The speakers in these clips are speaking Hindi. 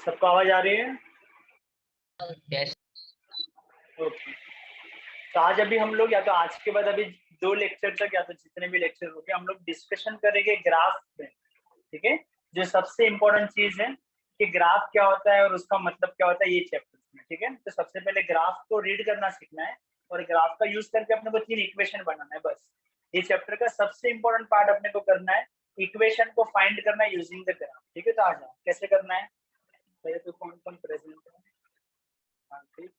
सबको आवाज आ रही है? यस। ओके। तो आज अभी हम लोग या तो आज के बाद अभी 2 लेक्चर तक या तो जितने भी लेक्चर हो गए हम लोग डिस्कशन करेंगे ग्राफ पे। ठीक है, जो सबसे इम्पोर्टेंट चीज है कि ग्राफ क्या होता है और उसका मतलब क्या होता है ये चैप्टर में। ठीक है, तो सबसे पहले ग्राफ को रीड करना सीखना है और ग्राफ का यूज करके अपने को 3 इक्वेशन बनाना है बस। ये चैप्टर का सबसे इम्पोर्टेंट पार्ट अपने को करना है, इक्वेशन को फाइंड करना है यूजिंग द ग्राफ। ठीक है, तो आ जाओ कैसे करना है। पहले तो कौन कौन प्रेजेंट है? हाँ ठीक,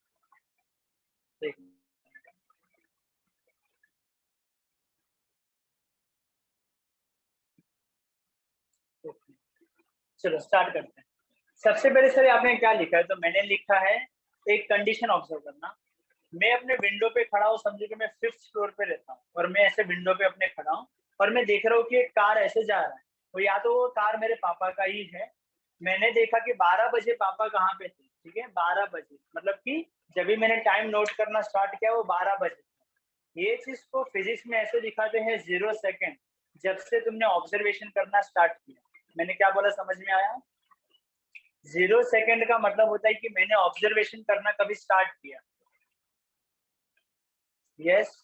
देखिए चलो स्टार्ट करते हैं। सबसे पहले सर आपने क्या लिखा है? तो मैंने लिखा है एक कंडीशन ऑब्जर्व करना। मैं अपने विंडो पे खड़ा हूँ, समझो कि मैं 5th फ्लोर पे रहता हूँ और मैं ऐसे विंडो पे अपने खड़ा हूँ और मैं देख रहा हूँ कि एक कार ऐसे जा रहा है। तो या तो वो कार मेरे पापा का ही है। मैंने देखा कि 12 बजे पापा कहाँ पे थे। ठीक है, 12 बजे मतलब कि जब भी मैंने टाइम नोट करना स्टार्ट किया वो 12 बजे। ये चीज को फिजिक्स में ऐसे दिखाते हैं 0 सेकेंड, जब से तुमने ऑब्जर्वेशन करना स्टार्ट किया। मैंने क्या बोला समझ में आया? 0 सेकेंड का मतलब होता है कि मैंने ऑब्जर्वेशन करना कभी स्टार्ट किया। यस,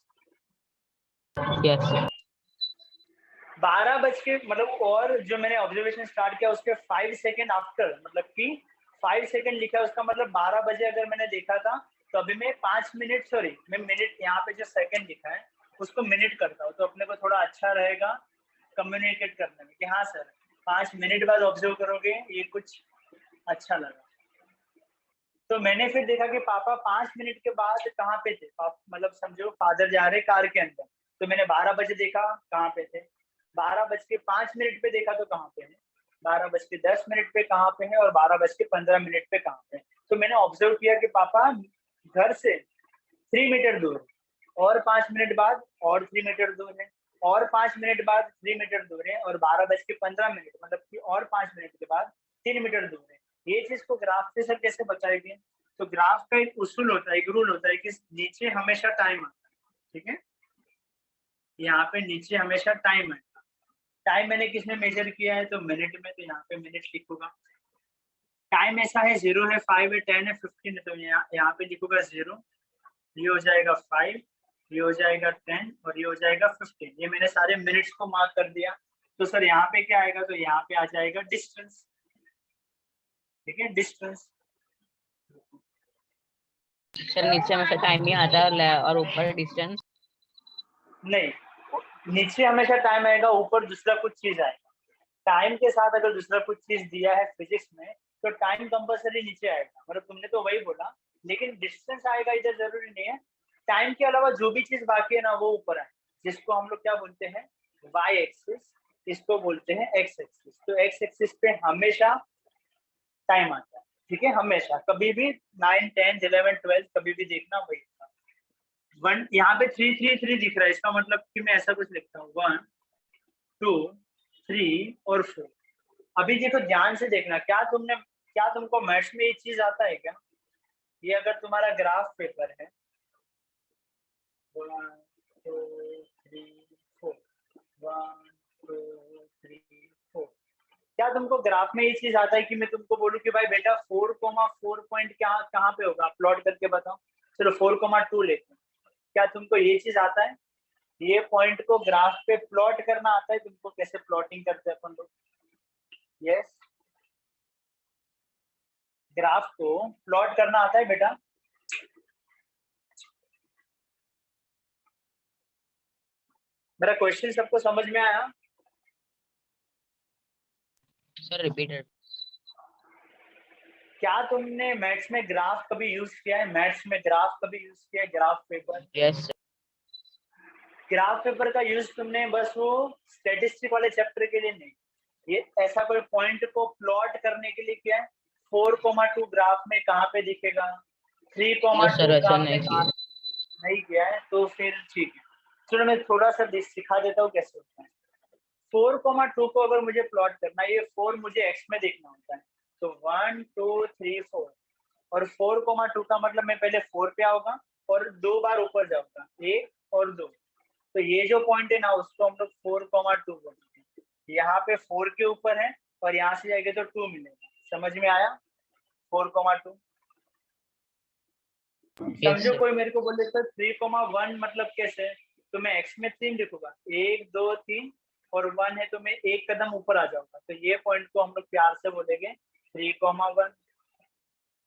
यस 12 बज के मतलब, और जो मैंने ऑब्जर्वेशन स्टार्ट किया उसके 5 सेकेंड आफ्टर, मतलब कि 5 सेकेंड लिखा है उसका मतलब 12 बजे अगर मैंने देखा था तो अभी मैं 5 मिनट, सॉरी मैं मिनट, यहाँ पे जो सेकेंड लिखा है उसको मिनट करता हूँ तो अपने को थोड़ा अच्छा रहेगा कम्युनिकेट करने में कि हाँ सर 5 मिनट बाद ऑब्जर्व करोगे, ये कुछ अच्छा लगा। तो मैंने फिर देखा कि पापा 5 मिनट के बाद कहाँ पे थे। मतलब समझो फादर जा रहे कार के अंदर, तो मैंने 12 बजे देखा कहाँ पे थे, 12:05 पे देखा तो कहाँ पे है, 12:10 पे कहाँ पे है और 12:15 पे कहाँ पे है। तो मैंने ऑब्जर्व किया कि पापा घर से 3 मीटर दूर, और 5 मिनट बाद और 3 मीटर दूर है, और 5 मिनट बाद 3 मीटर दूर है, और 12:15 मतलब कि और 5 मिनट के बाद 3 मीटर दूर है। ये चीज को ग्राफ से सर कैसे बताएंगे? तो ग्राफ का एक उसूल होता है, एक रूल होता है कि नीचे हमेशा टाइम आता है। ठीक है, यहाँ पे नीचे हमेशा टाइम है। टाइम मैंने किसमें मेजर किया है? तो मिनट में, तो यहाँ पे मिनट लिखूंगा। टाइम ऐसा है 0 है, 5 है, 10 है, 15 है, तो यहाँ पे लिखूंगा 0, ये हो जाएगा 5, ये हो जाएगा 10 और ये हो जाएगा 15। ये मैंने सारे मिनट्स को मार्क कर दिया। तो सर यहाँ पे क्या आएगा? तो यहाँ पे आ जाएगा डिस्टेंस। ठीक है, डिस्टेंस। सर नीचे हमेशा टाइम ही आता है और ऊपर डिस्टेंस। नहीं, नीचे हमेशा टाइम आएगा, ऊपर दूसरा कुछ चीज आएगा। टाइम के साथ अगर दूसरा कुछ चीज दिया है फिजिक्स में तो टाइम कंपल्सरी नीचे आएगा, मतलब तुमने तो वही बोला, लेकिन डिस्टेंस आएगा इधर जरूरी नहीं है। टाइम के अलावा जो भी चीज बाकी है ना वो ऊपर आए, जिसको हम लोग क्या बोलते हैं? वाई एक्सिस, इसको बोलते हैं एक्स एक्सिस। तो एक्स एक्सिस पे हमेशा टाइम आता है। ठीक है, हमेशा, कभी भी 9, 10, 11, 12 कभी भी देखना वही था। 1 यहाँ पे 3, 3, 3 दिख रहा है, इसका मतलब कि मैं ऐसा कुछ लिखता हूँ 1, 2, 3 और 4। अभी देखो ध्यान से देखना, क्या तुमको मैथ्स में ये चीज आता है क्या? ये अगर तुम्हारा ग्राफ पेपर है 1, 2, 3, 4, 1, 2, 3, 4, क्या तुमको ग्राफ में ये चीज आता है कि मैं तुमको बोलूं कि भाई बेटा 4,4 पॉइंट क्या कहाँ पे होगा, प्लॉट करके बताओ। चलो 4,2 लेते हैं, क्या तुमको ये चीज आता है? ये पॉइंट को ग्राफ पे प्लॉट करना आता है तुमको? कैसे प्लॉटिंग करते हैं अपन लोग? यस, ग्राफ को प्लॉट करना आता है बेटा? मेरा क्वेश्चन सबको समझ में आया? Sir repeated. क्या तुमने मैथ्स में ग्राफ कभी यूज किया है? मैथ्स में ग्राफ कभी यूज किया है? Graph paper, yes graph paper का यूज तुमने बस वो स्टैटिस्टिक वाले चैप्टर के लिए नहीं, ये ऐसा कोई पॉइंट को प्लॉट करने के लिए किया है? 4,2 ग्राफ में कहाँ पे दिखेगा, 3,2 सर ऐसा ग्राफ में नहीं कहाँ? किया। नहीं किया है तो फिर ठीक है। चलो मैं थोड़ा सा सिखा देता हूँ कैसे होता है। 4,2 को अगर मुझे प्लॉट करना है, ये 4 मुझे एक्स में देखना होता है, तो 1, 2, 3, 4, और 4,2 का मतलब मैं पहले 4 पे आऊंगा और 2 बार ऊपर जाऊंगा, 1 और 2। तो ये जो पॉइंट है ना उसको हम लोग 4,2 बोलते हैं। यहाँ पे 4 के ऊपर है और यहाँ से जाएंगे तो 2 मिलेगा। समझ में आया? 4,2। Yes, समझो sir. कोई मेरे को बोले सर 3,1 मतलब कैसे, तो मैं x में 3 लिखूंगा, 1 2 3 और 1 है तो मैं एक कदम ऊपर आ जाऊंगा, तो ये पॉइंट को हम लोग प्यार से बोलेंगे 3,1।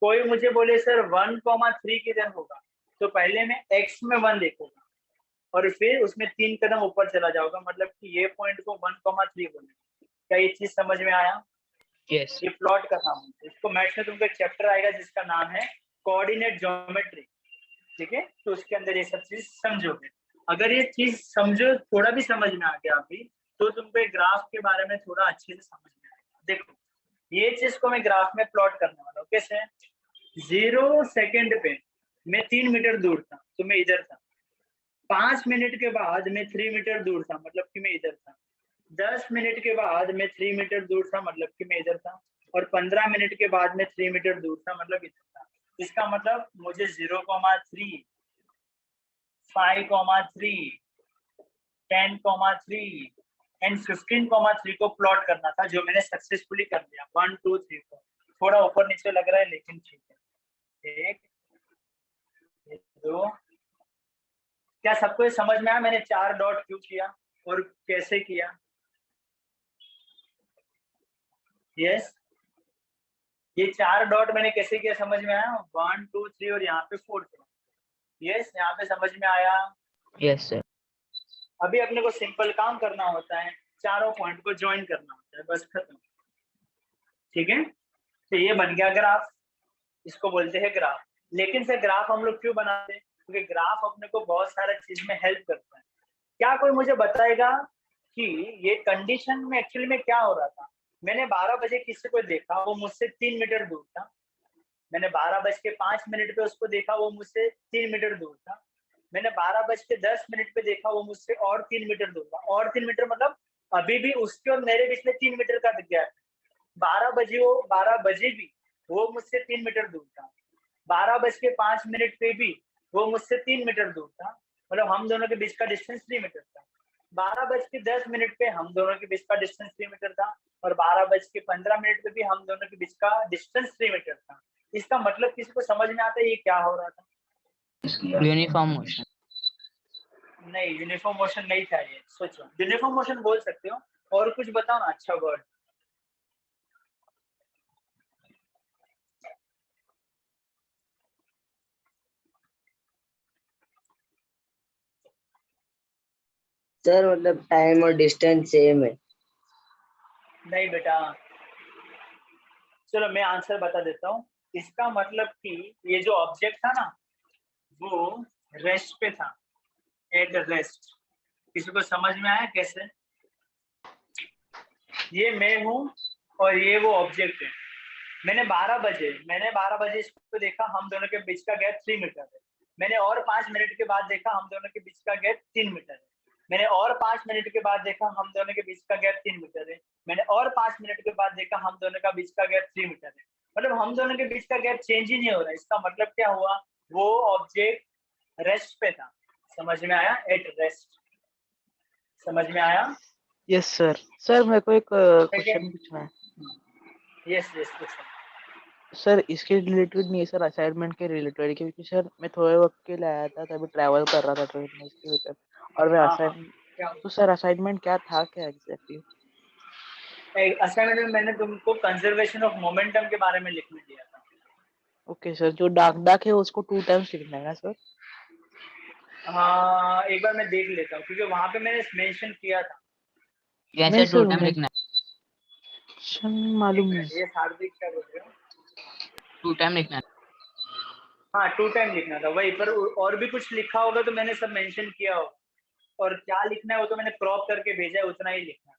कोई मुझे बोले सर 1,3 किधर होगा, तो पहले मैं x में 1 देखूंगा और फिर उसमें 3 कदम ऊपर चला जाऊंगा, मतलब कि ये पॉइंट को 1,3 बोलेंगे। क्या ये चीज समझ में आया? Yes. ये प्लॉट करना है, इसको मैथ्स में तुमको एक चैप्टर आएगा जिसका नाम है कोऑर्डिनेट ज्योमेट्री, ठीक है, तो उसके अंदर ये सब चीज समझोगे। अगर ये चीज समझो, थोड़ा भी समझ में आ गया अभी, तो तुमको ग्राफ के बारे में थोड़ा अच्छे से समझ में आएगा। देखो ये चीज को मैं ग्राफ में प्लॉट करने वाला हूँ, कैसे? 0 सेकेंड पे मैं 3 मीटर दूर था तो मैं इधर था, 5 मिनट के बाद मैं 3 मीटर दूर था, मतलब कि मैं इधर था, 10 मिनट के बाद मैं 3 मीटर दूर था, मतलब कि मैं इधर था, और 15 मिनट के बाद मैं 3 मीटर दूर था, मतलब इधर था। इसका मतलब मुझे 0,3, 5,3, 10,3 एंड 15,3 को प्लॉट करना था, जो मैंने सक्सेसफुली कर लिया। 1 2 3 4, थोड़ा ऊपर नीचे लग रहा है लेकिन ठीक है। 1 2, क्या सबको ये समझ में आया मैंने 4 डॉट क्यों किया और कैसे किया? यस, ये 4 डॉट मैंने कैसे किया समझ में आया? 1 2 3 और यहाँ पे 4 किया। यस, यहाँ पे समझ में आया? Yes, sir. अभी अपने को सिंपल काम करना होता है, चारों पॉइंट को ज्वाइन करना होता है, बस खत्म। ठीक है, तो ये बन गया ग्राफ, इसको बोलते हैं ग्राफ। लेकिन से ग्राफ हम लोग क्यों बनाते हैं? क्योंकि ग्राफ अपने को बहुत सारा चीज में हेल्प करता है। क्या कोई मुझे बताएगा कि ये कंडीशन में एक्चुअली में क्या हो रहा था? मैंने 12 बजे किसी को देखा, वो मुझसे 3 मीटर दूर था। मैंने 12:05 पे उसको देखा, वो मुझसे 3 मीटर दूर था। मैंने 12:10 पे देखा, वो मुझसे और 3 मीटर दूर था। और 3 मीटर मतलब अभी भी उसके और मेरे बीच में 3 मीटर का गैप है। 12 बजे भी वो मुझसे 3 मीटर दूर था। 12:05 पे भी वो मुझसे 3 मीटर दूर था, मतलब हम दोनों के बीच का डिस्टेंस 3 मीटर था। 12:10 पे हम दोनों के बीच का डिस्टेंस 3 मीटर था, और 12:15 पे भी हम दोनों के बीच का डिस्टेंस 3 मीटर था। इसका मतलब किसी को समझ में आता है ये क्या हो रहा था? Uniform motion. नहीं, यूनिफॉर्म मोशन नहीं था ये। सोचो, यूनिफॉर्म मोशन बोल सकते हो, और कुछ बताओ ना अच्छा वर्ड। सर मतलब टाइम और डिस्टेंस सेम है। नहीं बेटा, चलो मैं आंसर बता देता हूँ। इसका मतलब कि ये जो ऑब्जेक्ट था ना, वो रेस्ट पे था, एट रेस्ट। किसी को समझ में आया कैसे? ये मैं हूँ और ये वो ऑब्जेक्ट है। मैंने 12 बजे इसको देखा, हम दोनों के बीच का गैप 3 मीटर है। मैंने और 5 मिनट के बाद देखा, हम दोनों के बीच का गैप 3 मीटर है। मैंने और 5 मिनट के बाद देखा, हम दोनों के बीच का गैप 3 मीटर है। मैंने और 5 मिनट के बाद देखा, हम दोनों का बीच का गैप 3 मीटर है। मतलब हम दोनों के बीच का गैप चेंज ही नहीं हो रहा। इसका मतलब क्या हुआ? वो ऑब्जेक्ट रेस्ट पे था। समझ में आया? At rest. समझ में आया? Yes sir. सर मेरे को एक क्वेश्चन सेकेंड। पूछना है। यस यस, पूछो। सर इसके रिलेटेड नहीं है सर, असाइनमेंट के रिलेटेड, क्योंकि सर मैं थोड़े वक्त के लिए आया था, तभी ट्रैवल कर रहा था ट्रेन में, इसके वजह और मैं हाँ हाँ, क्या तो सर असाइनमेंट क्या था, क्या एग्जैक्टली? असाइनमेंट में मैंने तुमको कंजर्वेशन ऑफ मोमेंटम के बारे में लिखने दिया था। ओके सर, जो डाक डाक है उसको 2 टाइम्स लिखना है ना सर? हाँ, एक बार मैं देख लेता हूँ क्योंकि वहां पे मैंने मेंशन किया था। Yes, नहीं sir. 2 सर time मैं लिखना. मालूम एक नहीं मिनट, ये हार्दिक क्या बोल रहे हो? 2 time लिखना. हाँ, 2 टाइम लिखना था वही, पर और भी कुछ लिखा होगा तो मैंने सब मेंशन किया होगा, और क्या लिखना है वो तो मैंने क्रॉप करके भेजा है, उतना ही लिखना।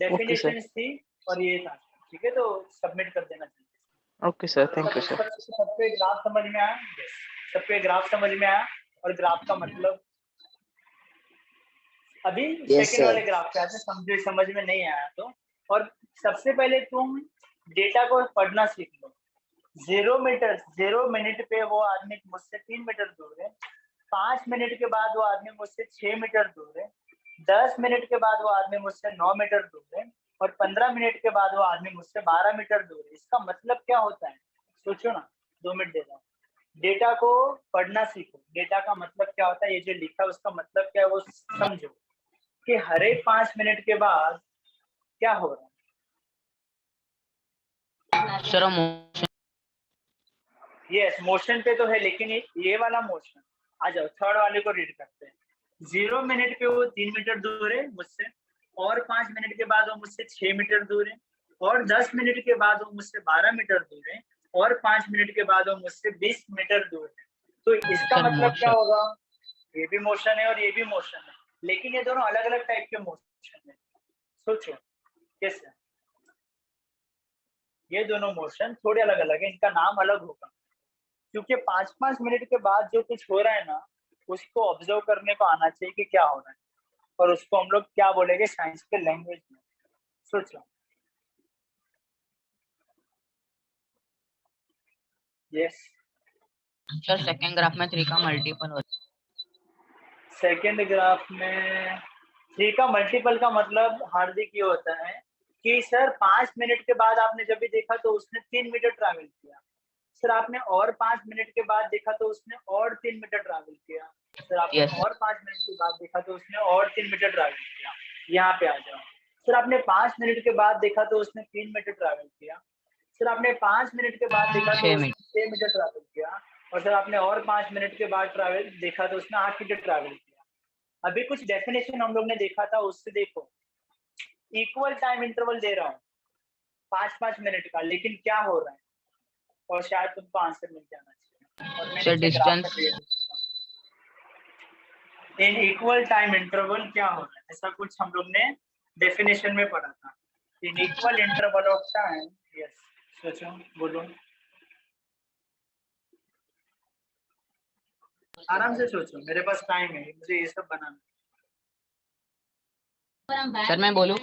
Okay sir. डेफिनेशन थी और ये था। ठीक है, तो सबमिट कर देना चाहिए। Okay sir, thank you sir. सबको ग्राफ समझ में आया? सबको ग्राफ समझ में आया? और ग्राफ का मतलब अभी यस सेकंड वाले सर। ग्राफ पे आते, समझ में नहीं आया तो। और सबसे पहले तुम डेटा को पढ़ना सीख लो। 0 मिनट पे वो आदमी मुझसे 3 मीटर दूर है। 5 मिनट के बाद वो आदमी मुझसे 6 मीटर दूर है। 10 मिनट के बाद वो आदमी मुझसे 9 मीटर दूर है। और 15 मिनट के बाद वो आदमी मुझसे 12 मीटर दूर है। इसका मतलब क्या होता है, सोचो ना, 2 मिनट दे रहा हूँ। डेटा को पढ़ना सीखो। डेटा का मतलब क्या होता है, ये जो लिखा है उसका मतलब क्या है वो समझो कि हर एक 5 मिनट के बाद क्या हो रहा है। सर यस, मोशन पे तो है, लेकिन ये वाला मोशन, आ जाओ थर्ड वाले को रीड करते हैं। 0 मिनट पे वो 3 मीटर दूर है मुझसे, और 5 मिनट के बाद वो मुझसे 6 मीटर दूर है, और 10 मिनट के बाद वो मुझसे 12 मीटर दूर है, और 5 मिनट के बाद वो मुझसे 20 मीटर दूर है। तो इसका सर मतलब क्या मोशन होगा, ये भी मोशन है और ये भी मोशन है, लेकिन ये दोनों अलग अलग टाइप के मोशन है। सोचो कैसे, ये दोनों मोशन थोड़े अलग अलग है, इनका नाम अलग होगा, क्योंकि 5-5 मिनट के बाद जो कुछ हो रहा है ना, उसको ऑब्जर्व करने को आना चाहिए कि क्या हो रहा है, और उसको हम लोग क्या बोलेंगे साइंस के लैंग्वेज में। सोचो। यस, सर सेकंड ग्राफ में 3 का मल्टीपल होता सेकेंड ग्राफ में 3 का मल्टीपल का मतलब हार्दिक ये होता है कि सर 5 मिनट के बाद आपने जब भी देखा तो उसने 3 मीटर ट्रैवल किया, सर आपने और 5 मिनट के बाद देखा तो उसने और 3 मीटर ट्रैवल किया, सर है। आपने यस और 5 मिनट के बाद देखा तो उसने और 3 मीटर ट्रैवल किया। यहाँ पे आ जाओ। सर आपने 5 मिनट के बाद देखा तो उसने 3 मीटर ट्रैवल किया, सर आपने 5 मिनट के बाद देखा तो 6 उसने मीटर 6 मीटर ट्रैवल किया, और सर आपने और 5 मिनट के बाद ट्रैवल देखा तो उसने 8 मीटर ट्रैवल किया। अभी कुछ डेफिनेशन हम लोग ने देखा था, उससे देखो इक्वल टाइम इंटरवल दे रहा हूँ 5-5 मिनट का, लेकिन क्या हो रहा है, और शायद तुमको आंसर मिल जाना चाहिए। और मैं सर नीचे ग्राफ में distance create in equal time interval क्या हो रहा है, ऐसा कुछ हम लोग ने डेफिनेशन में पढ़ा था। In equal interval of time, yes, सोचो, बोलो, आराम से सोचो, मेरे पास टाइम है, मुझे ये सब बनाना। सर मैं बोलूं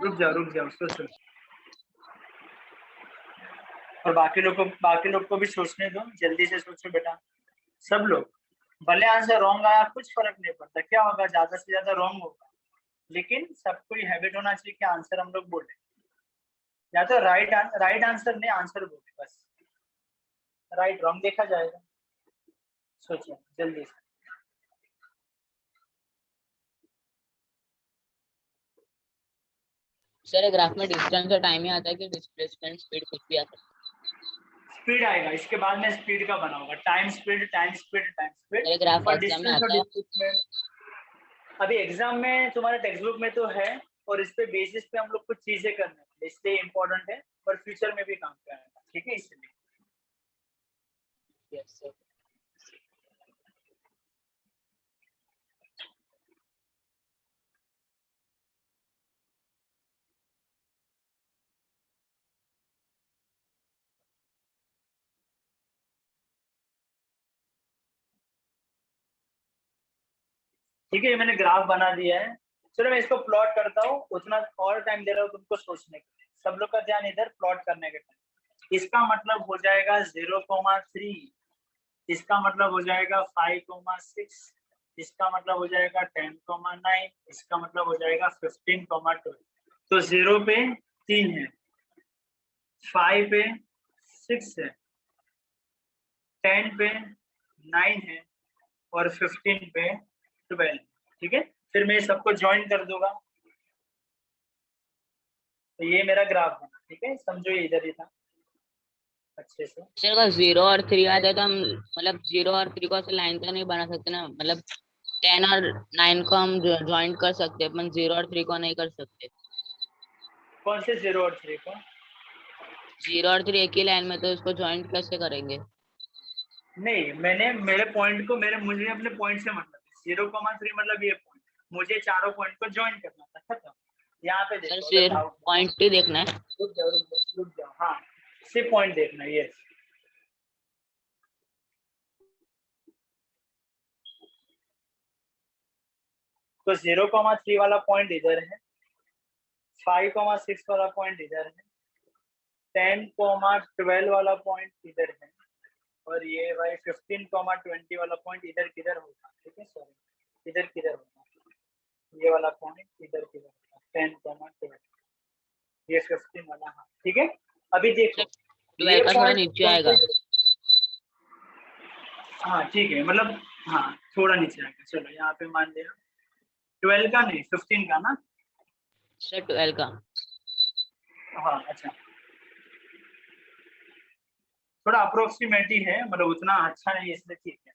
रुक जाओ सोचो, और बाकी लोग को भी सोचने दो, जल्दी से सोचो बेटा, सब लोग। भले आंसर रॉन्ग आया कुछ फर्क नहीं पड़ता, क्या होगा, ज्यादा से ज्यादा रॉन्ग होगा, लेकिन सबको ये हैबिट होना चाहिए कि आंसर हम लोग बोले, या तो राइट आंसर नहीं, आंसर बोले बस, राइट रॉन्ग देखा जाएगा। सोचिए जल्दी से। सर ग्राफ में डिस्टेंस और टाइम ही आता है कि डिस्प्लेसमेंट स्पीड कुछ भी आता स्पीड आएगा, इसके बाद में स्पीड का बना होगा, time speed time speed time speed, है। ग्राफ और एग्जाम में डिस्टेंस और आता है। डिस्प्लेसमेंट अभी एग्जाम में तुम्हारे टेक्स्ट बुक में तो है, और इस पे बेसिस पे हम लोग कुछ चीजें करने हैं, इसलिए इम्पोर्टेंट है, और फ्यूचर में भी काम करेंगे, ठीक है, इसलिए। यस सर ठीक है, ये मैंने ग्राफ बना दिया है। चलो मैं इसको प्लॉट करता हूँ, उतना और टाइम दे रहा हूँ तुमको सोचने के लिए, सब लोग का ध्यान इधर प्लॉट करने के टाइम। इसका मतलब हो जाएगा 0,3, इसका मतलब हो जाएगा 5,6, इसका मतलब हो जाएगा 10,9, इसका मतलब हो जाएगा 15,12। तो 0 पे 3 है, 5 पे 6 है, 10 पे 9 है, और 15 पे 12। ठीक है, फिर मैं सबको ज्वाइन कर दूंगा, तो ये मेरा ग्राफ है, ठीक है, समझो ये इधर ही था अच्छे से। सर अगर 0 और 3 आता है तो हम मतलब 0 और 3 को ऐसे लाइन तो नहीं बना सकते ना, मतलब 10 और 9 को हम ज्वाइन कर सकते हैं, अपन 0 और 3 को नहीं कर सकते। कौन से 0 और 3 को? 0 और 3 एक ही लाइन में, तो इसको ज्वाइन कैसे करेंगे? नहीं, मैंने मेरे पॉइंट को मुझे अपने पॉइंट से मतलब 0,3 मतलब ये पॉइंट, मुझे चारों पॉइंट को ज्वाइन करना था, खत्म। यहाँ पे सर देखो, अगर सिर्फ डाउट, पॉइंट ही देखना है। रुक जाओ, हाँ, सिर्फ पॉइंट देखना, ये। तो 0,3 वाला पॉइंट इधर है, 5,6 वाला पॉइंट इधर है, 10,12 वाला पॉइंट इधर है, और ये भाई 15,20 वाला पॉइंट इधर किधर होगा, ठीक है, सॉरी, इधर किधर होगा, ये वाला पॉइंट इधर की 10,12 ये 15 वाला। हाँ ठीक है, अभी देखो 12 का थोड़ा नीचे आएगा। हाँ ठीक है, मतलब हाँ थोड़ा नीचे आएगा। चलो यहाँ पे मान लिया 12 का नहीं 15 का ना। सर 12 का। हाँ अच्छा, थोड़ा अप्रोक्सीमेट ही है, मतलब उतना अच्छा नहीं है, इसलिए ठीक है।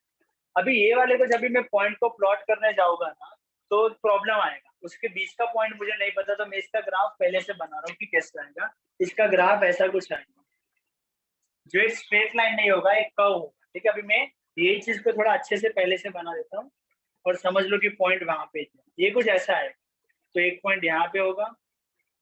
अभी ये वाले को जब भी मैं पॉइंट को प्लॉट करने जाऊंगा ना तो प्रॉब्लम आएगा। उसके बीच का पॉइंट मुझे नहीं पता, तो मैं इसका ग्राफ पहले से बना रहा हूँ कि कैसे आएगा। इसका ग्राफ ऐसा कुछ आएगा, जो एक स्ट्रेट लाइन नहीं होगा, एक कर्व होगा। ठीक है, अभी मैं ये चीज को थोड़ा अच्छे से पहले से बना देता हूँ और समझ लो कि पॉइंट वहां पे है। ये कुछ ऐसा है, तो एक पॉइंट यहाँ पे होगा,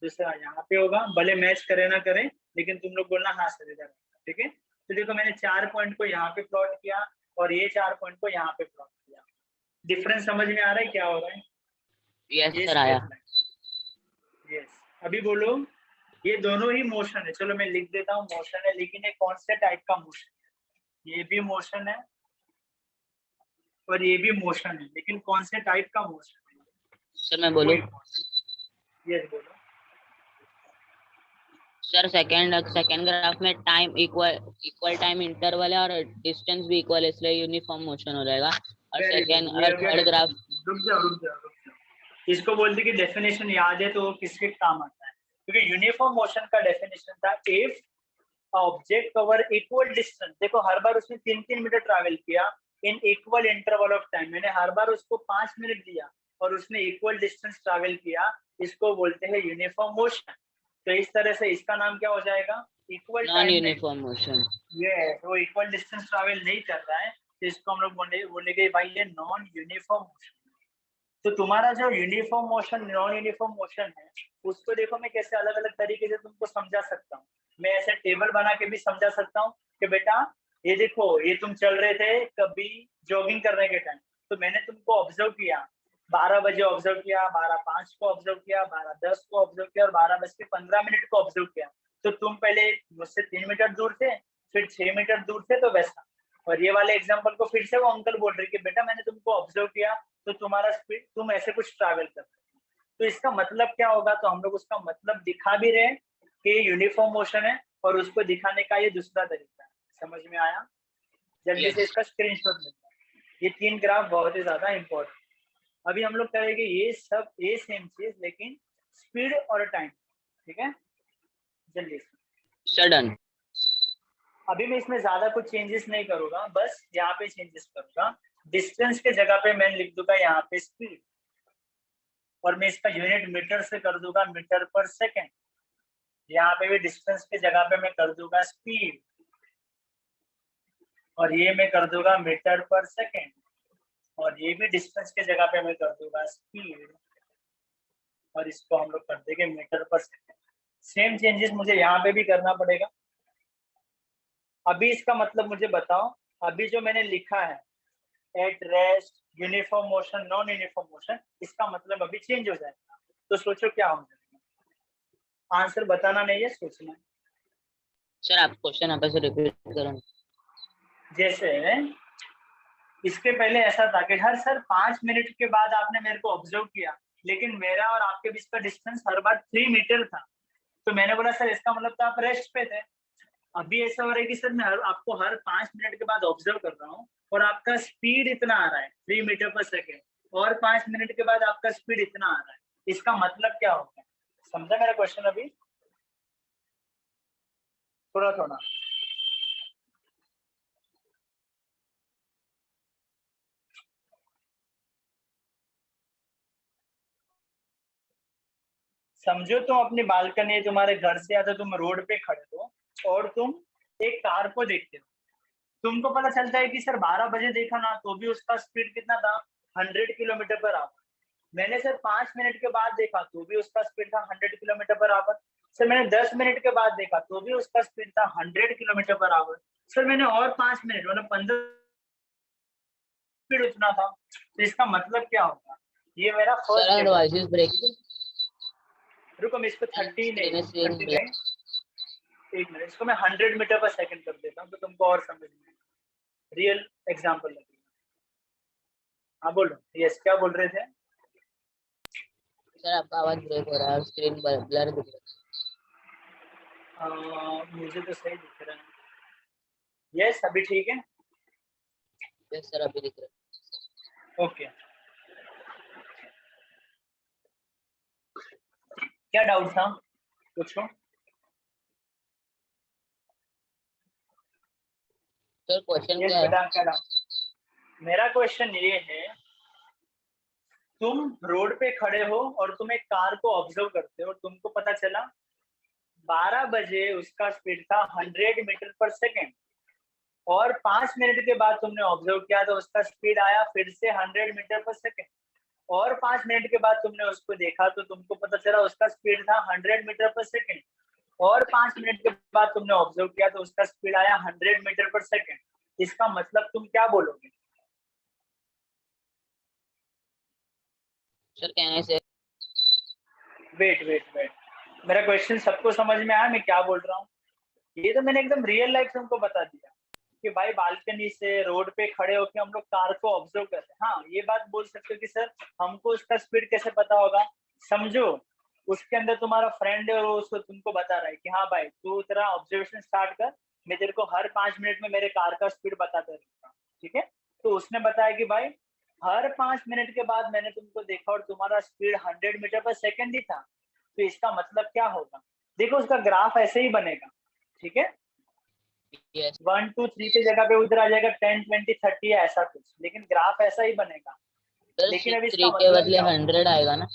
दूसरा यहाँ पे होगा, भले मैच करे ना करे, लेकिन तुम लोग बोलना हाँ सर इधर। ठीक है, तो देखो मैंने 4 पॉइंट को यहाँ पे प्लॉट किया और ये 4 पॉइंट को यहाँ पे प्लॉट किया। डिफरेंस समझ में आ रहा है क्या हो रहा है? यस ये सर आया। यस, अभी बोलो ये दोनों ही मोशन है। चलो मैं लिख देता हूँ मोशन है, लेकिन ये कौन से टाइप का मोशन है? ये भी मोशन है और ये भी मोशन है, लेकिन कौन से टाइप का मोशन है? सर मैं बोलूं? यस बोलो। सर सेकंड ग्राफ में टाइम इक्वल टाइम इंटरवल है और डिस्टेंस भी इक्वल है, इसलिए यूनिफॉर्म मोशन हो जाएगा। और वेरी सेकंड गुड, और थर्ड ग्राफ। रुक जाओ रुक जाओ रुक जाओ। इसको बोलते कि डेफिनेशन याद है तो वो किसके काम आता है? क्योंकि यूनिफॉर्म मोशन का डेफिनेशन था if object cover equal distance. देखो हर बार उसने 3-3 मीटर ट्रैवल किया in equal interval of time. मैंने हर बार उसको 5 मिनट दिया और उसने इक्वल डिस्टेंस ट्रैवल किया, इसको बोलते हैं यूनिफॉर्म मोशन। तो इस तरह से इसका नाम क्या हो जाएगा? Equal non time. Uniform motion. ये वो इक्वल डिस्टेंस ट्रैवल नहीं कर रहा है, तो इसको हम लोग बोलेंगे भाई ये नॉन यूनिफॉर्म मोशन। तो तुम्हारा जो uniform motion non uniform motion है, उसको देखो मैं कैसे अलग अलग तरीके से तुमको समझा सकता हूँ। मैं ऐसे टेबल बना के भी समझा सकता हूँ कि बेटा ये देखो, ये तुम चल रहे थे कभी जॉगिंग करने के टाइम, तो मैंने तुमको ऑब्जर्व किया, 12 बजे ऑब्जर्व किया, 12:05 को ऑब्जर्व किया, 12:10 को ऑब्जर्व किया और 12:15 को ऑब्जर्व किया। तो तुम पहले मुझसे 3 मीटर दूर थे, फिर 6 मीटर दूर थे, तो वैसा। और ये वाले एग्जाम्पल को फिर से वो अंकल बोल रहे कि बेटा मैंने तुमको ऑब्जर्व किया, तो तुम्हारा स्पीड तुम ऐसे कुछ ट्रैवल कर रहे हो। तो इसका मतलब क्या होगा? तो हम लोग उसका मतलब दिखा भी रहे हैं कि यूनिफॉर्म मोशन है, और उसको दिखाने का ये दूसरा तरीका है। समझ में आया? जल्दी से यस इसका स्क्रीनशॉट लेते हैं। ये 3 ग्राफ बहुत ही ज्यादा इंपॉर्टेंट। अभी हम लोग करेंगे ये सब ये सेम चीज, लेकिन स्पीड और टाइम। ठीक है, जल्दी से। सडन। अभी मैं इसमें ज्यादा कुछ चेंजेस नहीं करूंगा, बस यहाँ पे चेंजेस करूंगा। डिस्टेंस के जगह पे मैं लिख दूंगा यहाँ पे स्पीड, और मैं इसका यूनिट मीटर से कर दूंगा मीटर पर सेकेंड। यहाँ पे भी डिस्टेंस के जगह पे मैं कर दूंगा स्पीड, और ये मैं कर दूंगा मीटर पर सेकेंड, और ये भी डिस्टेंस के जगह पे मैं कर दूंगा स्पीड, और इसको हम लोग कर देंगे मीटर पर सेकेंड। सेम चेंजेस मुझे यहाँ पे भी करना पड़ेगा। अभी इसका मतलब मुझे बताओ, अभी जो मैंने लिखा है at rest, uniform motion, non uniform motion, इसका मतलब अभी चेंज हो जाएगा। तो सोचो क्या हो जाएगा? आंसर बताना नहीं है, सोचना है। सर आप क्वेश्चन आप से रिपीट करो। जैसे इसके पहले ऐसा था कि हर सर 5 मिनट के बाद आपने मेरे को ऑब्जर्व किया, लेकिन मेरा और आपके बीच का डिस्टेंस हर बार 3 मीटर था। तो मैंने बोला सर इसका मतलब तो आप रेस्ट पे थे। अभी ऐसा हो रहा है कि सर मैं आपको हर 5 मिनट के बाद ऑब्जर्व कर रहा हूँ और आपका स्पीड इतना आ रहा है 3 मीटर पर सेकेंड, और 5 मिनट के बाद आपका स्पीड इतना आ रहा है। इसका मतलब क्या होगा? समझा मेरा क्वेश्चन? अभी थोड़ा थोड़ा समझो। तुम अपनी बालकनी, तुम्हारे घर से या तो तुम रोड पे खड़े हो और तुम एक कार को देखते हो। तुमको पता चलता है कि सर 12 बजे देखा ना तो भी उसका स्पीड कितना था? 100 किलोमीटर पर आवर। मैंने सर 5 मिनट के बाद देखा तो भी उसका स्पीड था 100 किलोमीटर पर आवर। सर मैंने 10 मिनट के बाद देखा तो भी उसका स्पीड था 100 किलोमीटर पर आवर। सर मैंने और 5 मिनट मतलब 15 स्पीड उतना था। तो इसका मतलब क्या होगा? ये मेरा first sir data. Voice break. रुको मैं इसको 30 नहीं, स्क्रीन 30 ब्रेक। नहीं, एक मिनट, इसको मैं 100 मीटर पर सेकंड कर देता हूँ तो तुमको और समझ में रियल एग्जाम्पल लगेगा। हाँ बोलो, यस क्या बोल रहे थे? सर आपका आवाज ब्रेक हो रहा है और स्क्रीन ब्लर दिख रहा मुझे तो सही दिख रहा है। यस, अभी ठीक है। है। यस सर अभी दिख रहा ओके, क्या डाउट था, पूछो। है। सर क्वेश्चन यस क्या है? बेटा, क्या डाउट? मेरा क्वेश्चन ये है, तुम रोड पे खड़े हो और तुम एक कार को ऑब्जर्व करते हो और तुमको पता चला 12 बजे उसका स्पीड था 100 मीटर पर सेकेंड, और 5 मिनट के बाद तुमने ऑब्जर्व किया तो उसका स्पीड आया फिर से 100 मीटर पर सेकेंड, और 5 मिनट के बाद तुमने उसको देखा तो तुमको पता चला उसका स्पीड था 100 मीटर पर सेकेंड, और 5 मिनट के बाद तुमने ऑब्जर्व किया तो उसका स्पीड आया 100 मीटर पर सेकेंड। इसका मतलब तुम क्या बोलोगे? सर कहने से वेट वेट वेट, मेरा क्वेश्चन सबको समझ में आया मैं क्या बोल रहा हूँ? ये तो मैंने एकदम रियल लाइफ तुमको बता दिया कि भाई बालकनी से रोड पे खड़े होकर हम लोग कार को ऑब्जर्व करते हैं। हाँ, ये बात बोल सकते हो कि सर हमको उसका स्पीड कैसे पता होगा। समझो, उसके अंदर तुम्हारा फ्रेंड है और वो उसको तुमको बता रहा है कि हाँ भाई तू तेरा ऑब्जर्वेशन स्टार्ट कर, मैं तेरे को हर 5 मिनट में मेरे कार का स्पीड बताता रहूंगा, ठीक है। तो उसने बताया कि भाई हर 5 मिनट के बाद मैंने तुमको देखा और तुम्हारा स्पीड 100 मीटर पर सेकेंड ही था, तो इसका मतलब क्या होगा? देखो उसका ग्राफ ऐसे ही बनेगा, ठीक है। यस 1 2 3 की जगह पे उधर आ जाएगा 10 20 30 है ऐसा कुछ, लेकिन ग्राफ ऐसा ही बनेगा। सर लेकिन अब इसका 3 के मतलब बदले क्या होगा? 100 आएगा ना?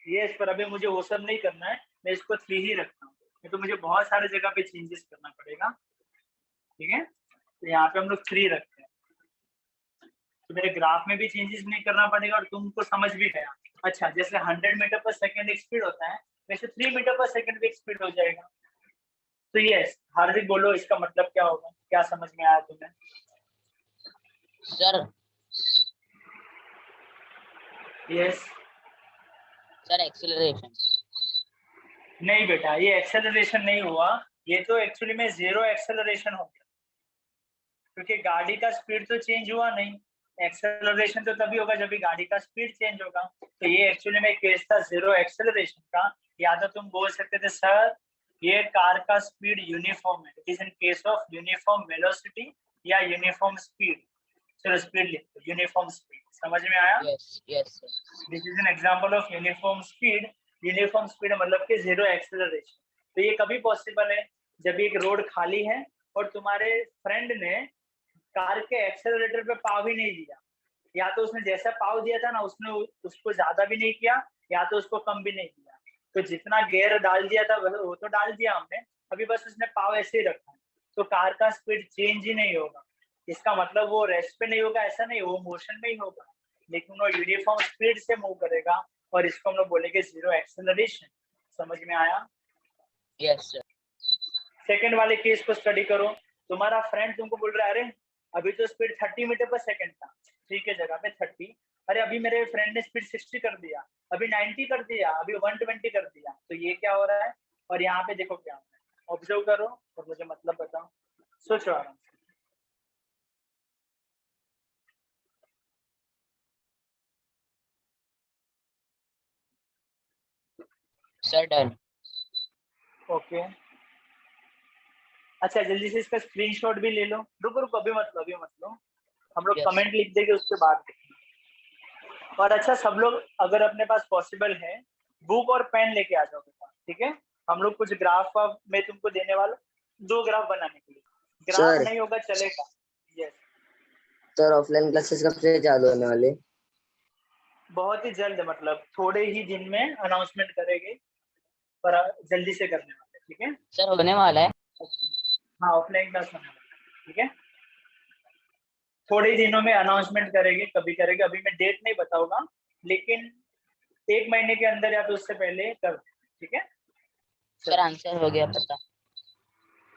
ये इस पर अभी मुझे वो सब नहीं करना है, मैं इसको 3 ही रखता हूँ, नहीं तो मुझे बहुत सारे जगह पे चेंजेस करना पड़ेगा, ठीक है। तो यहाँ पे हम लोग 3 रखते हैं, तो मेरे ग्राफ में भी चेंजेस नहीं करना पड़ेगा और तुमको समझ भी गया। अच्छा, जैसे 100 मीटर पर सेकेंड एक स्पीड होता है, वैसे 3 मीटर पर सेकेंड भी एक स्पीड हो जाएगा। तो यस, हार्दिक बोलो इसका मतलब क्या होगा, क्या समझ में आया तुम्हें? Sir yes. Sir acceleration. नहीं बेटा, ये एक्सेलरेशन नहीं हुआ, ये तो एक्चुअली में जीरो एक्सेलरेशन हो गया, क्योंकि गाड़ी का स्पीड तो चेंज हुआ नहीं। एक्सेलरेशन तो तभी होगा जब भी गाड़ी का स्पीड चेंज होगा। तो ये एक्चुअली में केस था जीरो एक्सेलरेशन का। या तो तुम बोल सकते थे सर ये कार का स्पीड यूनिफॉर्म है, it is in case of uniform velocity या यूनिफॉर्म स्पीड। चलो स्पीड लिखो, यूनिफॉर्म स्पीड, समझ में आया? Yes yes sir. This is an example of uniform speed. Uniform speed मतलब कि जीरो एक्सेलरेशन। तो ये कभी पॉसिबल है जब एक रोड खाली है और तुम्हारे फ्रेंड ने कार के एक्सेलरेटर पे पाव ही नहीं दिया, या तो उसने जैसा पाव दिया था ना उसने उसको ज्यादा भी नहीं किया या तो उसको कम भी नहीं किया। तो जितना गियर डाल दिया था वो तो डाल दिया हमने, अभी बस उसने पाव ऐसे ही रखा है, तो कार का स्पीड चेंज ही नहीं होगा। इसका मतलब वो रेस्ट पे नहीं होगा ऐसा नहीं, वो मोशन में ही होगा, लेकिन वो यूनिफॉर्म स्पीड से मूव करेगा, और इसको हम लोग बोलेंगे जीरो एक्सेलरेशन। समझ में आया? Yes sir. सेकंड वाले केस को स्टडी करो। तुम्हारा फ्रेंड तुमको बोल रहा है अरे अभी तो स्पीड 30 मीटर पर सेकेंड था, 3 के जगह पे 30, अरे अभी मेरे फ्रेंड ने स्पीड 60 कर दिया, अभी 90 कर दिया, अभी 120 कर दिया, तो ये क्या हो रहा है? और यहाँ पे देखो क्या हो रहा है, ऑब्जर्व करो और मुझे मतलब बताओ, सोचो आराम से। Sir done. ओके, अच्छा जल्दी से इसका स्क्रीनशॉट भी ले लो। रुको रुको, अभी मत लो, हम लोग यस कमेंट लिख देंगे उसके बाद देखना। और अच्छा सब लोग अगर अपने पास पॉसिबल है बुक और पेन लेके आ जाओ, ठीक है। हम लोग कुछ ग्राफ वाफ मैं तुमको देने वाला, 2 ग्राफ बनाने के लिए, ग्राफ सर नहीं होगा चलेगा। यस, सर ऑफलाइन क्लासेस कब से चालू होने वाले? बहुत ही जल्द, मतलब थोड़े ही दिन में अनाउंसमेंट करेंगे, पर जल्दी से करने वाले, ठीक है। सर होने वाला है। हाँ, ऑफलाइन क्लास होने वाला है, ठीक है। थोड़े ही दिनों में अनाउंसमेंट करेंगे, कभी करेंगे, अभी मैं डेट नहीं बताऊंगा, लेकिन 1 महीने के अंदर या तो उससे पहले कर दें, ठीक है। सर आंसर हो गया पता।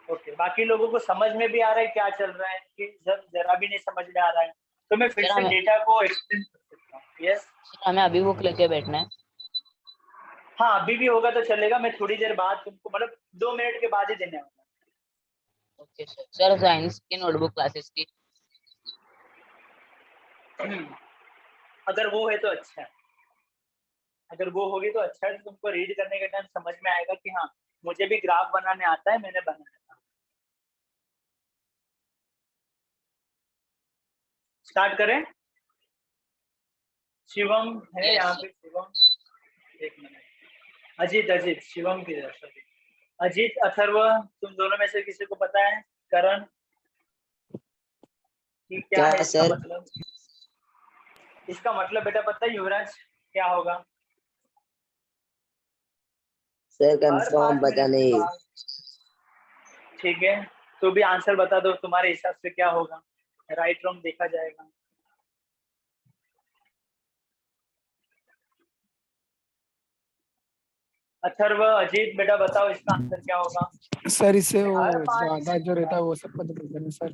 ओके, बाकी लोगों को समझ में भी आ रहा है क्या चल रहा है कि जब जरा भी नहीं समझ में आ रहा है तो मैं फिर सर से हमें डेटा को एक्सप्लेन कर सकता हूँ। यस, सर हमें अभी बुक लेके बैठना है। हाँ अभी भी होगा तो चलेगा, मैं थोड़ी देर बाद तुमको मतलब 2 मिनट के बाद ही देने वाला ओके सर। सर साइंस की नोटबुक क्लासेस की। हूँ। अगर वो है तो अच्छा है, अगर वो होगी तो अच्छा है, तो तुमको रीड करने के टाइम समझ में आएगा कि हाँ मुझे भी ग्राफ बनाने आता है, मैंने बनाया था। स्टार्ट करें? शिवम है यहाँ पे? शिवम, एक मिनट। अजीत, अजीत, शिवम की सॉरी, अजीत, अथर्व, तुम दोनों में से किसी को पता है? करण कि क्या है इसका सर? मतलब? इसका मतलब बेटा पता है युवराज क्या होगा? सर हर कंफर्म 5 पता मिनट के नहीं। बाद। ठीक है, तो भी आंसर बता दो, तुम्हारे हिसाब से क्या होगा? राइट रॉन्ग देखा जाएगा। अथर्व, अजीत, बेटा बताओ इसका आंसर क्या होगा? सर इससे हर वो 5 ज्यादा मिनट जो के रहता है बाद। वो सब पता चलता है सर।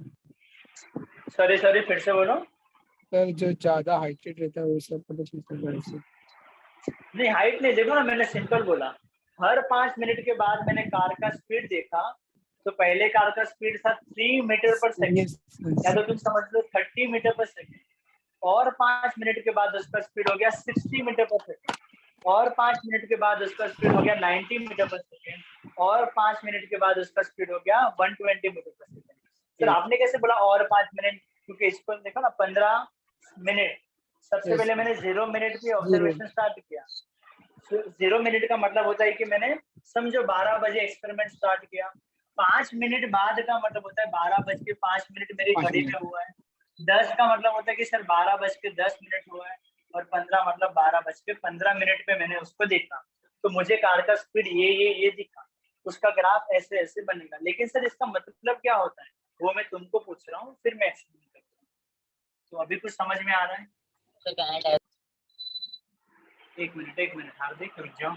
सॉरी सॉरी, फिर से बोलो। सर जो ज्यादा हाइटेड रहता है वो सब पता चलता है इससे। नहीं, हाइट नहीं, देखो ना, मैंने सिंपल बोला। हर 5 मिनट के बाद मैंने कार का स्पीड देखा, तो पहले कार का स्पीड था 3 मीटर पर सेकेंड, या तो तुम समझ लो 30 मीटर पर सेकेंड। और 5 मिनट के बाद उसका स्पीड हो गया 60 मीटर पर सेकेंड। और 5 मिनट के बाद उसका स्पीड हो गया 90 मीटर पर सेकेंड। और 5 मिनट के बाद उसका स्पीड हो गया 120 मीटर पर सेकेंड। सर आपने कैसे बोला और 5 मिनट? क्योंकि इसको देखो ना, 15 मिनट। सबसे पहले मैंने 0 मिनट की जीरो। ऑब्जर्वेशन स्टार्ट किया। 0 मिनट का मतलब होता है कि मैंने समझो 12 बजे एक्सपेरिमेंट स्टार्ट किया। 5 मिनट बाद का मतलब होता है 12:05 मेरी 5 घड़ी में मिनट। हुआ है। 10 का मतलब होता है कि सर 12:10 हुआ है। और 15 मतलब 12:15 पे मैंने उसको देखा, तो मुझे कार का स्पीड ये दिखा। उसका ग्राफ ऐसे ऐसे बनेगा। लेकिन सर इसका मतलब क्या होता है वो मैं तुमको पूछ रहा हूँ, फिर मैं एक्सप्लेन करता हूँ। तो अभी कुछ समझ में आ रहा है? So can I type? एक मिनट हार्दिक, रुक जाओ।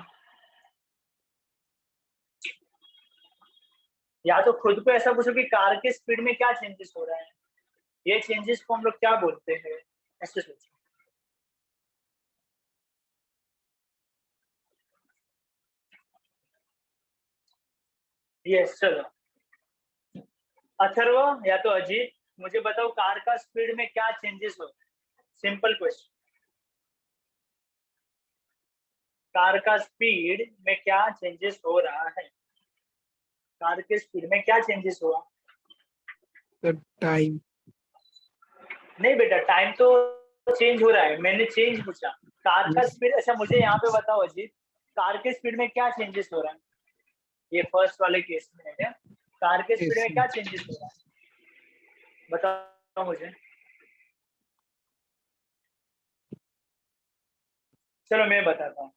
या तो खुद को ऐसा पूछो कि कार के स्पीड में क्या चेंजेस हो रहा है, ये चेंजेस को हम लोग क्या बोलते हैं, ऐसे सोचो। यस, चलो। अथर्व या तो अजीत, मुझे बताओ कार का स्पीड में क्या चेंजेस हो रहा है? Simple question. कार का स्पीड में क्या चेंजेस हो रहा है? कार के स्पीड में क्या चेंजेस हुआ? Sir time. नहीं बेटा, टाइम तो चेंज हो रहा है, मैंने चेंज पूछा। कार का स्पीड, अच्छा मुझे यहाँ पे बताओ अजीत, कार के स्पीड में क्या चेंजेस हो रहा है? ये फर्स्ट वाले केस में है, कार के स्पीड में क्या चेंजेस हो रहा है? बताओ मुझे। चलो मैं बताता हूँ।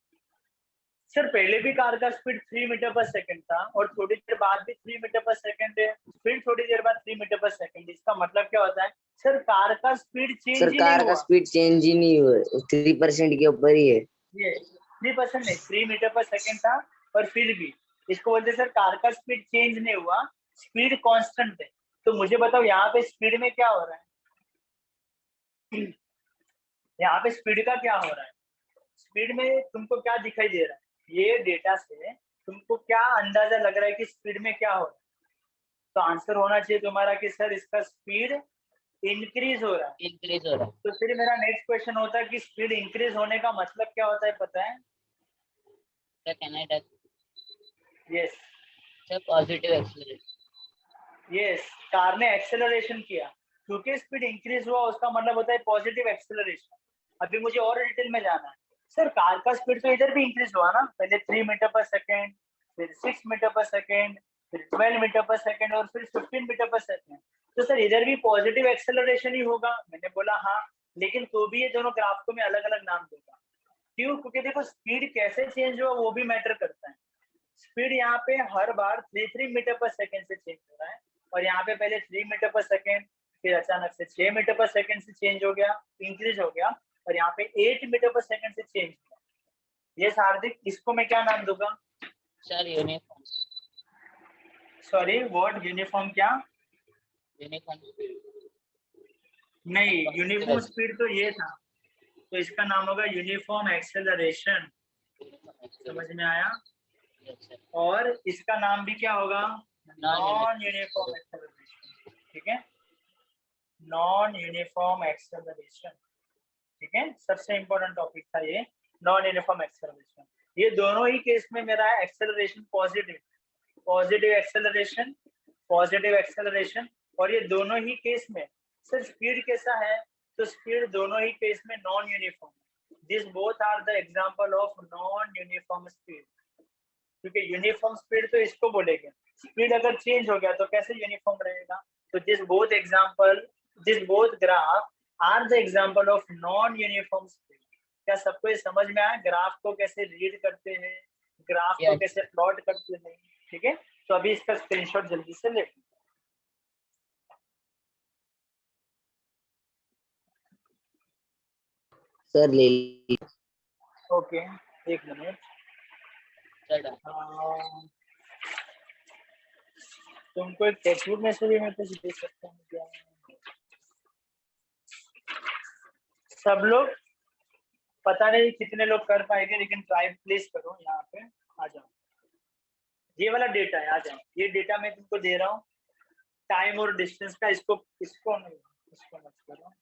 सर पहले भी कार का स्पीड 3 मीटर पर सेकंड था, और थोड़ी देर बाद भी 3 मीटर पर सेकंड है, फिर थोड़ी देर बाद 3 मीटर पर सेकंड। इसका मतलब क्या होता है? सर कार का स्पीड चेंज सर ही नहीं कार का हुआ। स्पीड चेंज ही नहीं हुआ, 3% के ऊपर ही है। ये 3% नहीं, 3 मीटर पर सेकंड था, और फिर भी इसको बोलते सर कार का स्पीड चेंज नहीं हुआ, स्पीड कांस्टेंट है। तो मुझे बताओ यहाँ पे स्पीड में क्या हो रहा है? यहाँ पे स्पीड का क्या हो रहा है? स्पीड में तुमको क्या दिखाई दे रहा है? ये डेटा से तुमको क्या अंदाजा लग रहा है कि स्पीड में क्या हो रहा है? तो आंसर होना चाहिए तुम्हारा कि सर इसका स्पीड इंक्रीज हो रहा है। इंक्रीज हो रहा है। तो फिर मेरा नेक्स्ट क्वेश्चन होता है कि स्पीड इंक्रीज होने का मतलब क्या होता है, पता है? So can I type? Yes, So positive acceleration. Yes, car ने एक्सेलरेशन किया, क्योंकि स्पीड इंक्रीज हुआ उसका मतलब होता है पॉजिटिव एक्सेलरेशन। अभी मुझे और डिटेल में जाना है। सर कार का स्पीड तो इधर भी इंक्रीज हुआ ना, पहले 3 मीटर पर सेकेंड, फिर 6 मीटर पर सेकेंड, फिर 12 मीटर पर सेकेंड, और फिर 15 मीटर पर सेकेंड। तो सर इधर भी पॉजिटिव एक्सेलरेशन ही होगा। मैंने बोला हाँ, लेकिन तो भी ये दोनों ग्राफ को मैं अलग अलग नाम दूंगा। क्यों? क्योंकि देखो स्पीड कैसे चेंज हुआ वो भी मैटर करता है। स्पीड यहाँ पे हर बार 3 मीटर पर सेकेंड से चेंज हो रहा है, और यहाँ पे पहले 3 मीटर पर सेकेंड, फिर अचानक से 6 मीटर पर सेकेंड से चेंज हो गया, इंक्रीज हो गया, और यहाँ पे 8 मीटर पर सेकेंड से चेंज हुआ। ये हार्दिक, इसको मैं क्या नाम दूंगा? Sir uniform. Sorry, word uniform क्या? Uniform speed. नहीं, यूनिफॉर्म स्पीड तो ये था, तो इसका नाम होगा यूनिफॉर्म एक्सेलरेशन। समझ में आया? और इसका नाम भी क्या होगा? Non uniform acceleration. ठीक है, नॉन यूनिफॉर्म एक्सेलरेशन। ठीक है, सबसे इंपॉर्टेंट टॉपिक था ये, नॉन यूनिफॉर्म एक्सेलरेशन। ये दोनों ही केस में मेरा है एक्सेलरेशन पॉजिटिव, पॉजिटिव एक्सेलरेशन। और ये दोनों ही केस में सर स्पीड कैसा है, तो स्पीड दोनों ही केस में non uniform. This both are the example of non uniform speed, क्योंकि यूनिफॉर्म स्पीड तो इसको बोलेंगे, स्पीड अगर चेंज हो गया तो कैसे यूनिफॉर्म रहेगा। तो this both graph are the example of non uniform speed. क्या सबको ये समझ में आया ग्राफ को कैसे रीड करते हैं, ग्राफ को Yes. कैसे प्लॉट करते हैं? ठीक है, तो अभी इसका स्क्रीनशॉट जल्दी से ले। सर ले ली। ओके, एक मिनट। चलो तुमको एक टेक्स्ट में से भी मैं कुछ दे सकता हूँ क्या? सब लोग पता नहीं कितने लोग कर पाएंगे, लेकिन ट्राई प्लीज करो। यहाँ पे आ जाओ, ये वाला डेटा है, आ जाओ। ये डेटा मैं तुमको दे रहा हूँ टाइम और डिस्टेंस का। इसको मत करो।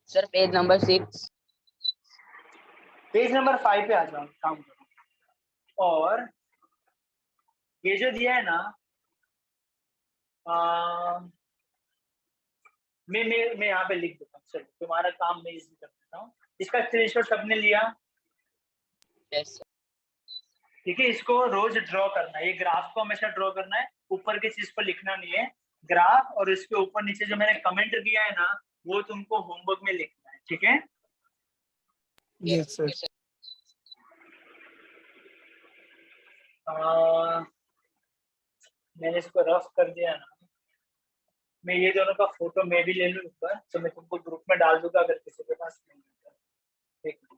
Sir page number 6। Page number 5 पे आ जाओ, काम करो। और ये जो दिया है ना, मैं यहाँ पे लिख देता हूँ। चलो तुम्हारा काम मैं इजी कर देता हूँ। इसका स्क्रीनशॉट सबने लिया? Yes sir. ठीक है, इसको रोज ड्रॉ करना है। ये ग्राफ को हमेशा ड्रॉ करना है, ऊपर की चीज को लिखना नहीं है। ग्राफ और इसके ऊपर नीचे जो मैंने कमेंट किया है ना, वो तुमको होमवर्क में लिखना है। ठीक है, यस सर। मैंने इसको रफ कर दिया ना। मैं ये दोनों का फोटो मैं भी ले लूँ ऊपर, तो मैं तुमको ग्रुप में डाल दूंगा अगर किसी के पास नहीं है। एक मिनट।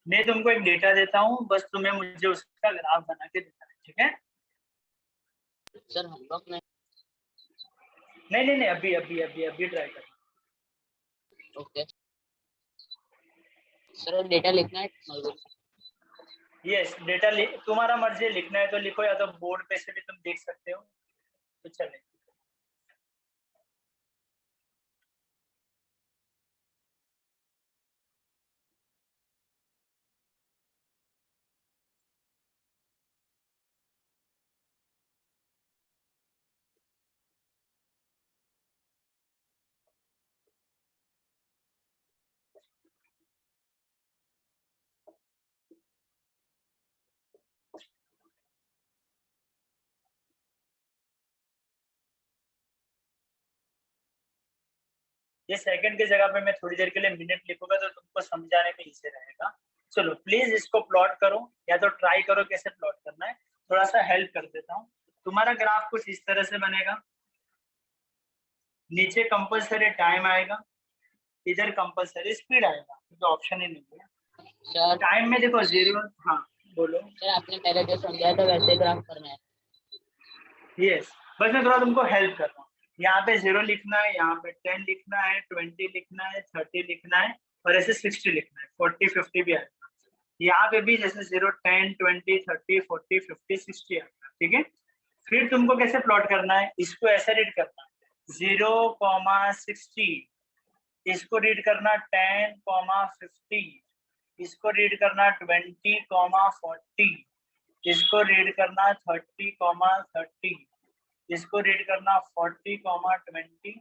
मैं तुमको एक डेटा देता हूँ, बस तुम्हें मुझे उसका ग्राफ बना के देना है। ठीक है? सर होमवर्क में नहीं, अभी ट्राई कर। ओके सर, डेटा लिखना है। यस, डेटा तुम्हारा मर्जी है, लिखना है तो लिखो, या तो बोर्ड पे से भी तुम देख सकते हो, तो चले। ये सेकंड की जगह पे मैं थोड़ी देर के लिए मिनट लिखूंगा, तो तुमको समझाने में इजी रहेगा। चलो प्लीज इसको प्लॉट करो, या तो ट्राई करो कैसे प्लॉट करना है। थोड़ा सा हेल्प कर देता हूँ। तुम्हारा ग्राफ कुछ इस तरह से बनेगा। नीचे कंपल्सरी टाइम आएगा, इधर कंपल्सरी स्पीड आएगा, क्योंकि ऑप्शन ही नहीं है। सर टाइम में देखो 0। हाँ बोलो। सर, आपने पहले जो समझाया था वैसे ग्राफ करना है। यस, बस मैं थोड़ा तुमको हेल्प कर रहा हूँ। यहाँ पे 0 लिखना है, यहाँ पे 10 लिखना है, 20 लिखना है, 30 लिखना है, और ऐसे 60 लिखना है, 40 50 भी आएगा। यहाँ पे भी जैसे 0 10 20 30 40 50 60 आएगा। ठीक है, फिर तुमको कैसे प्लॉट करना है, इसको ऐसे रीड करना है 0,60, इसको रीड करना 10,50, इसको रीड करना 20,40, इसको रीड करना 30,30, इसको रीड करना 40,20,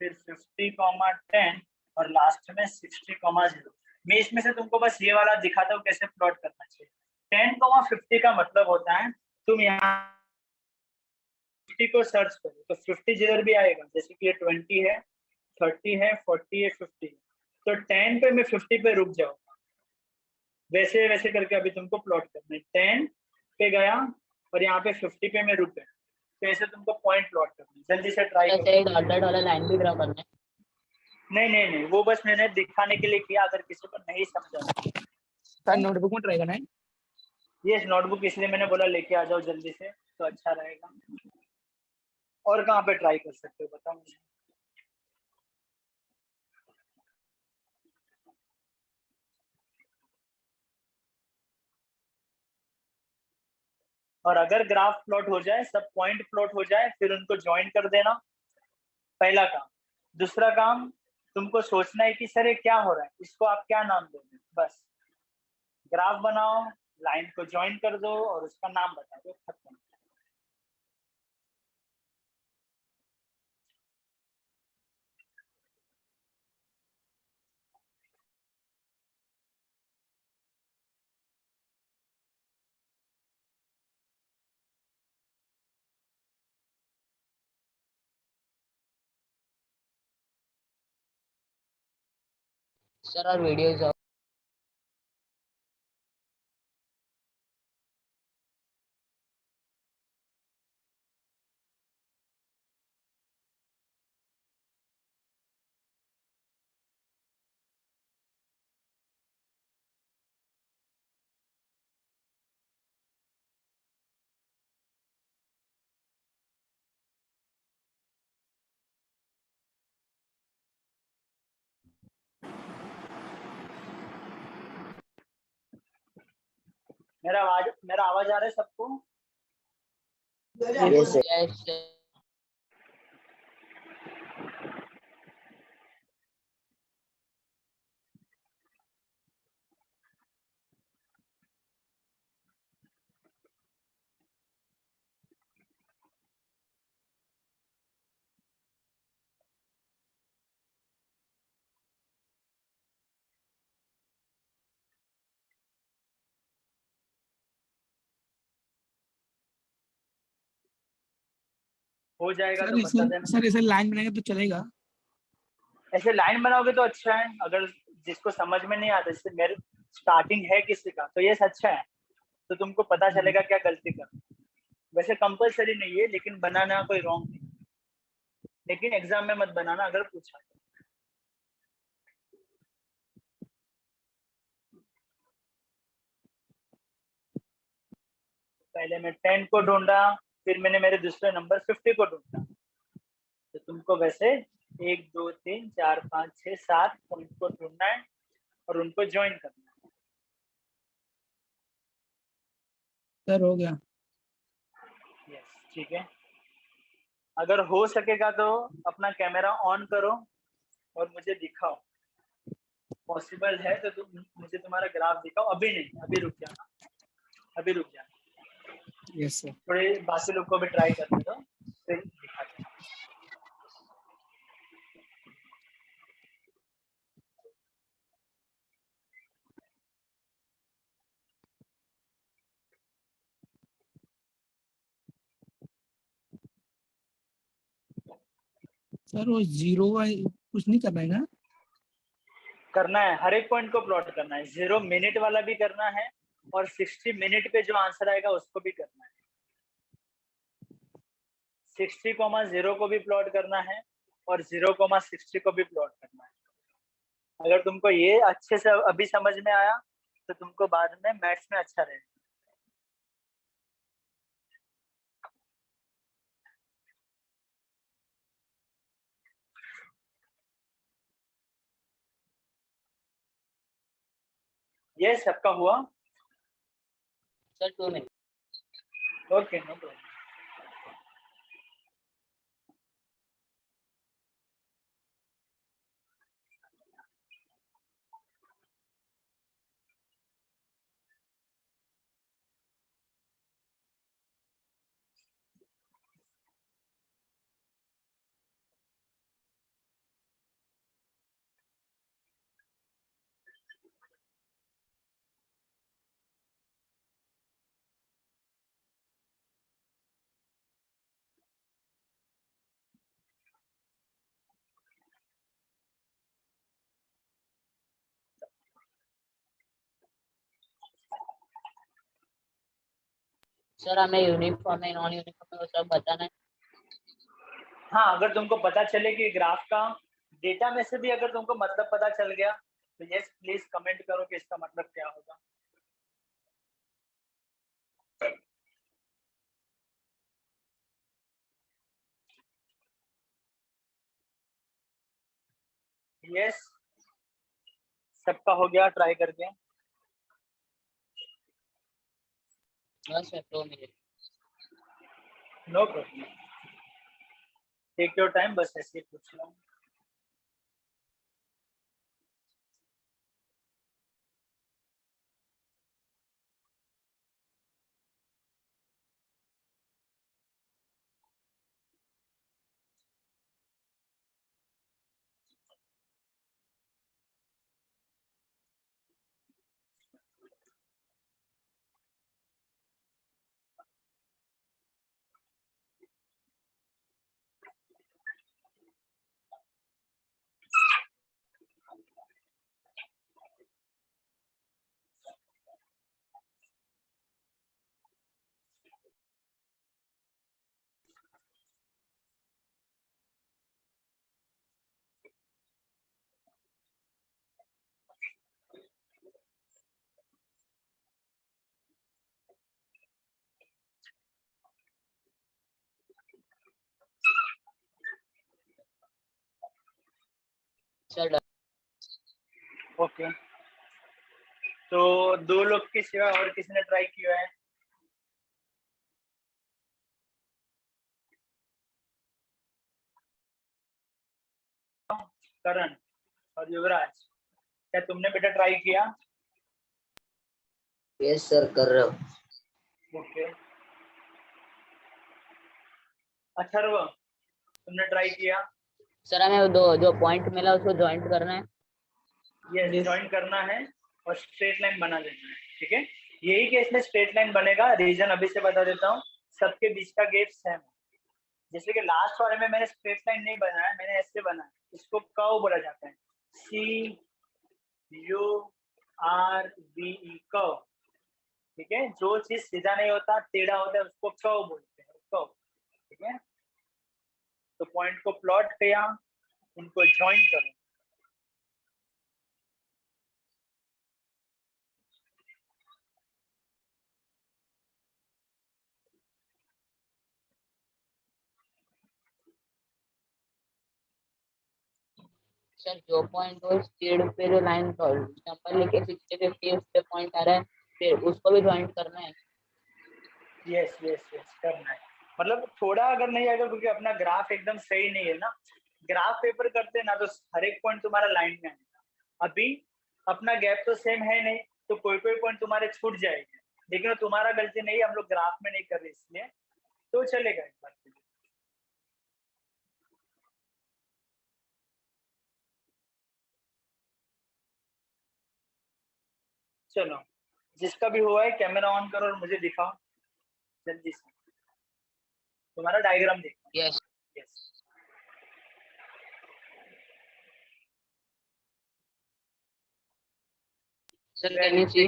फिर 50,10, और लास्ट में 60,0। मैं इसमें से तुमको बस ये वाला दिखाता हूँ कैसे प्लॉट करना चाहिए। 10,50 का मतलब होता है, तुम यहाँ 50 को सर्च करो तो 50 जिधर भी आएगा, जैसे कि ये 20 है, 30 है, 40 है, 50 है, तो 10 पे मैं 50 पे रुक जाऊंगा। वैसे वैसे करके अभी तुमको प्लॉट करना है। 10 पे गया और यहाँ पे 50 पे मैं रुक गया, तो ऐसे तुमको पॉइंट प्लॉट करना है। जल्दी से ट्राई ऐसे करो। एक डॉट डॉट वाला लाइन भी ड्रॉ करना है। नहीं नहीं नहीं, वो बस मैंने दिखाने के लिए किया, अगर किसी को नहीं समझा। सर नोटबुक में ट्राई करना है। ये नोटबुक इसलिए मैंने बोला लेके आ जाओ जल्दी से, तो अच्छा रहेगा। और कहाँ पे ट्राई कर सकते हो बताओ मुझे। और अगर ग्राफ प्लॉट हो जाए, सब पॉइंट प्लॉट हो जाए, फिर उनको ज्वाइन कर देना, पहला काम। दूसरा काम, तुमको सोचना है कि सर ये क्या हो रहा है, इसको आप क्या नाम दोगे। बस ग्राफ बनाओ, लाइन को ज्वाइन कर दो और उसका नाम बता दो, खत्म। सर और वीडियोस मेरा आवाज आ रहा है सबको? Yes, sir. यस हो जाएगा सर तो इसे बता देना। सर इसे लाइन बनाएंगे तो चलेगा? ऐसे लाइन बनाओगे तो अच्छा है, अगर जिसको समझ में नहीं आता, जैसे मेरे स्टार्टिंग है किसी का, तो ये अच्छा है, तो तुमको पता चलेगा क्या गलती कर। वैसे कंपलसरी नहीं है, लेकिन बनाना कोई रॉन्ग नहीं, लेकिन एग्जाम में मत बनाना अगर पूछा। पहले मैं 10 को ढूंढा, फिर मैंने मेरे दूसरे नंबर 50 को ढूंढा। तो तुमको वैसे 1 2 3 4 5 6 7 पॉइंट को ढूंढना है और उनको ज्वाइन करना सर हो गया। है। यस, ठीक है। अगर हो सकेगा तो अपना कैमरा ऑन करो और मुझे दिखाओ। पॉसिबल है तो तुम मुझे तुम्हारा ग्राफ दिखाओ। अभी नहीं, अभी रुक जाना, अभी रुक जाना। Yes sir. थोड़े बाकी लोग को भी ट्राई करने दो, फिर दिखाते हैं। सर वो जीरो का कुछ नहीं करना है ना? करना है, हर एक पॉइंट को प्लॉट करना है। 0 मिनट वाला भी करना है और 60 मिनट पे जो आंसर आएगा उसको भी करना है। 60,0 को भी प्लॉट करना है और 0,60 को भी प्लॉट करना है। अगर तुमको ये अच्छे से अभी समझ में आया तो तुमको बाद में मैथ्स में अच्छा रहेगा। ये सबका हुआ? Sir 2 minute. Okay, no problem. Sir हमें यूनिफॉर्म है नॉन यूनिफॉर्म है वो सब बताना है। हाँ, अगर तुमको पता चले कि ग्राफ का डेटा में से भी अगर तुमको मतलब पता चल गया तो यस प्लीज कमेंट करो कि इसका मतलब क्या होगा। यस सबका हो गया ट्राई करके। बस 2 minute. No problem, take your time, बस ऐसे ही पूछ रहा हूँ। चल ओके, तो 2 लोग के सिवा और किसी ने ट्राई किया है? करण और युवराज, क्या तुमने बेटा ट्राई किया? यस सर कर रहा हूँ। ओके, अथर्व तुमने ट्राई किया? सर हमें दो जो पॉइंट मिला उसको ज्वाइंट करना है। यस ज्वाइन करना है और स्ट्रेट लाइन बना देना है, ठीक है। यही केस में स्ट्रेट लाइन बनेगा, रीजन अभी से बता देता हूँ। सबके बीच का गैप सेम, जैसे कि लास्ट वाले में मैंने स्ट्रेट लाइन नहीं बनाया, मैंने ऐसे बनाया, इसको कर्व बोला जाता है, CURVE कर्व, ठीक है। जो चीज सीधा नहीं होता टेढ़ा होता है उसको कर्व बोलते हैं, कर्व, ठीक है। तो पॉइंट को प्लॉट किया, इनको ज्वाइन करो। सर जो पॉइंट हो स्पीड पे जो लाइन नंबर लेके 60 50 उस पे पॉइंट आ रहा है, फिर उसको भी ज्वाइंट करना है। यस यस यस करना है, मतलब थोड़ा अगर नहीं आएगा क्योंकि अपना ग्राफ एकदम सही नहीं है ना, ग्राफ पेपर करते हैं ना तो हर एक पॉइंट तुम्हारा लाइन में आएगा। अभी अपना गैप तो सेम है नहीं, तो कोई कोई पॉइंट तुम्हारे छूट जाएंगे, लेकिन तुम्हारा गलती नहीं है, हम लोग ग्राफ में नहीं कर रहे इसलिए तो चलेगा एक बार। चलो जिसका भी हुआ है कैमरा ऑन करो और मुझे दिखाओ जल्दी से, तुम्हारा डायग्राम देखो। Yes yes sir can you see?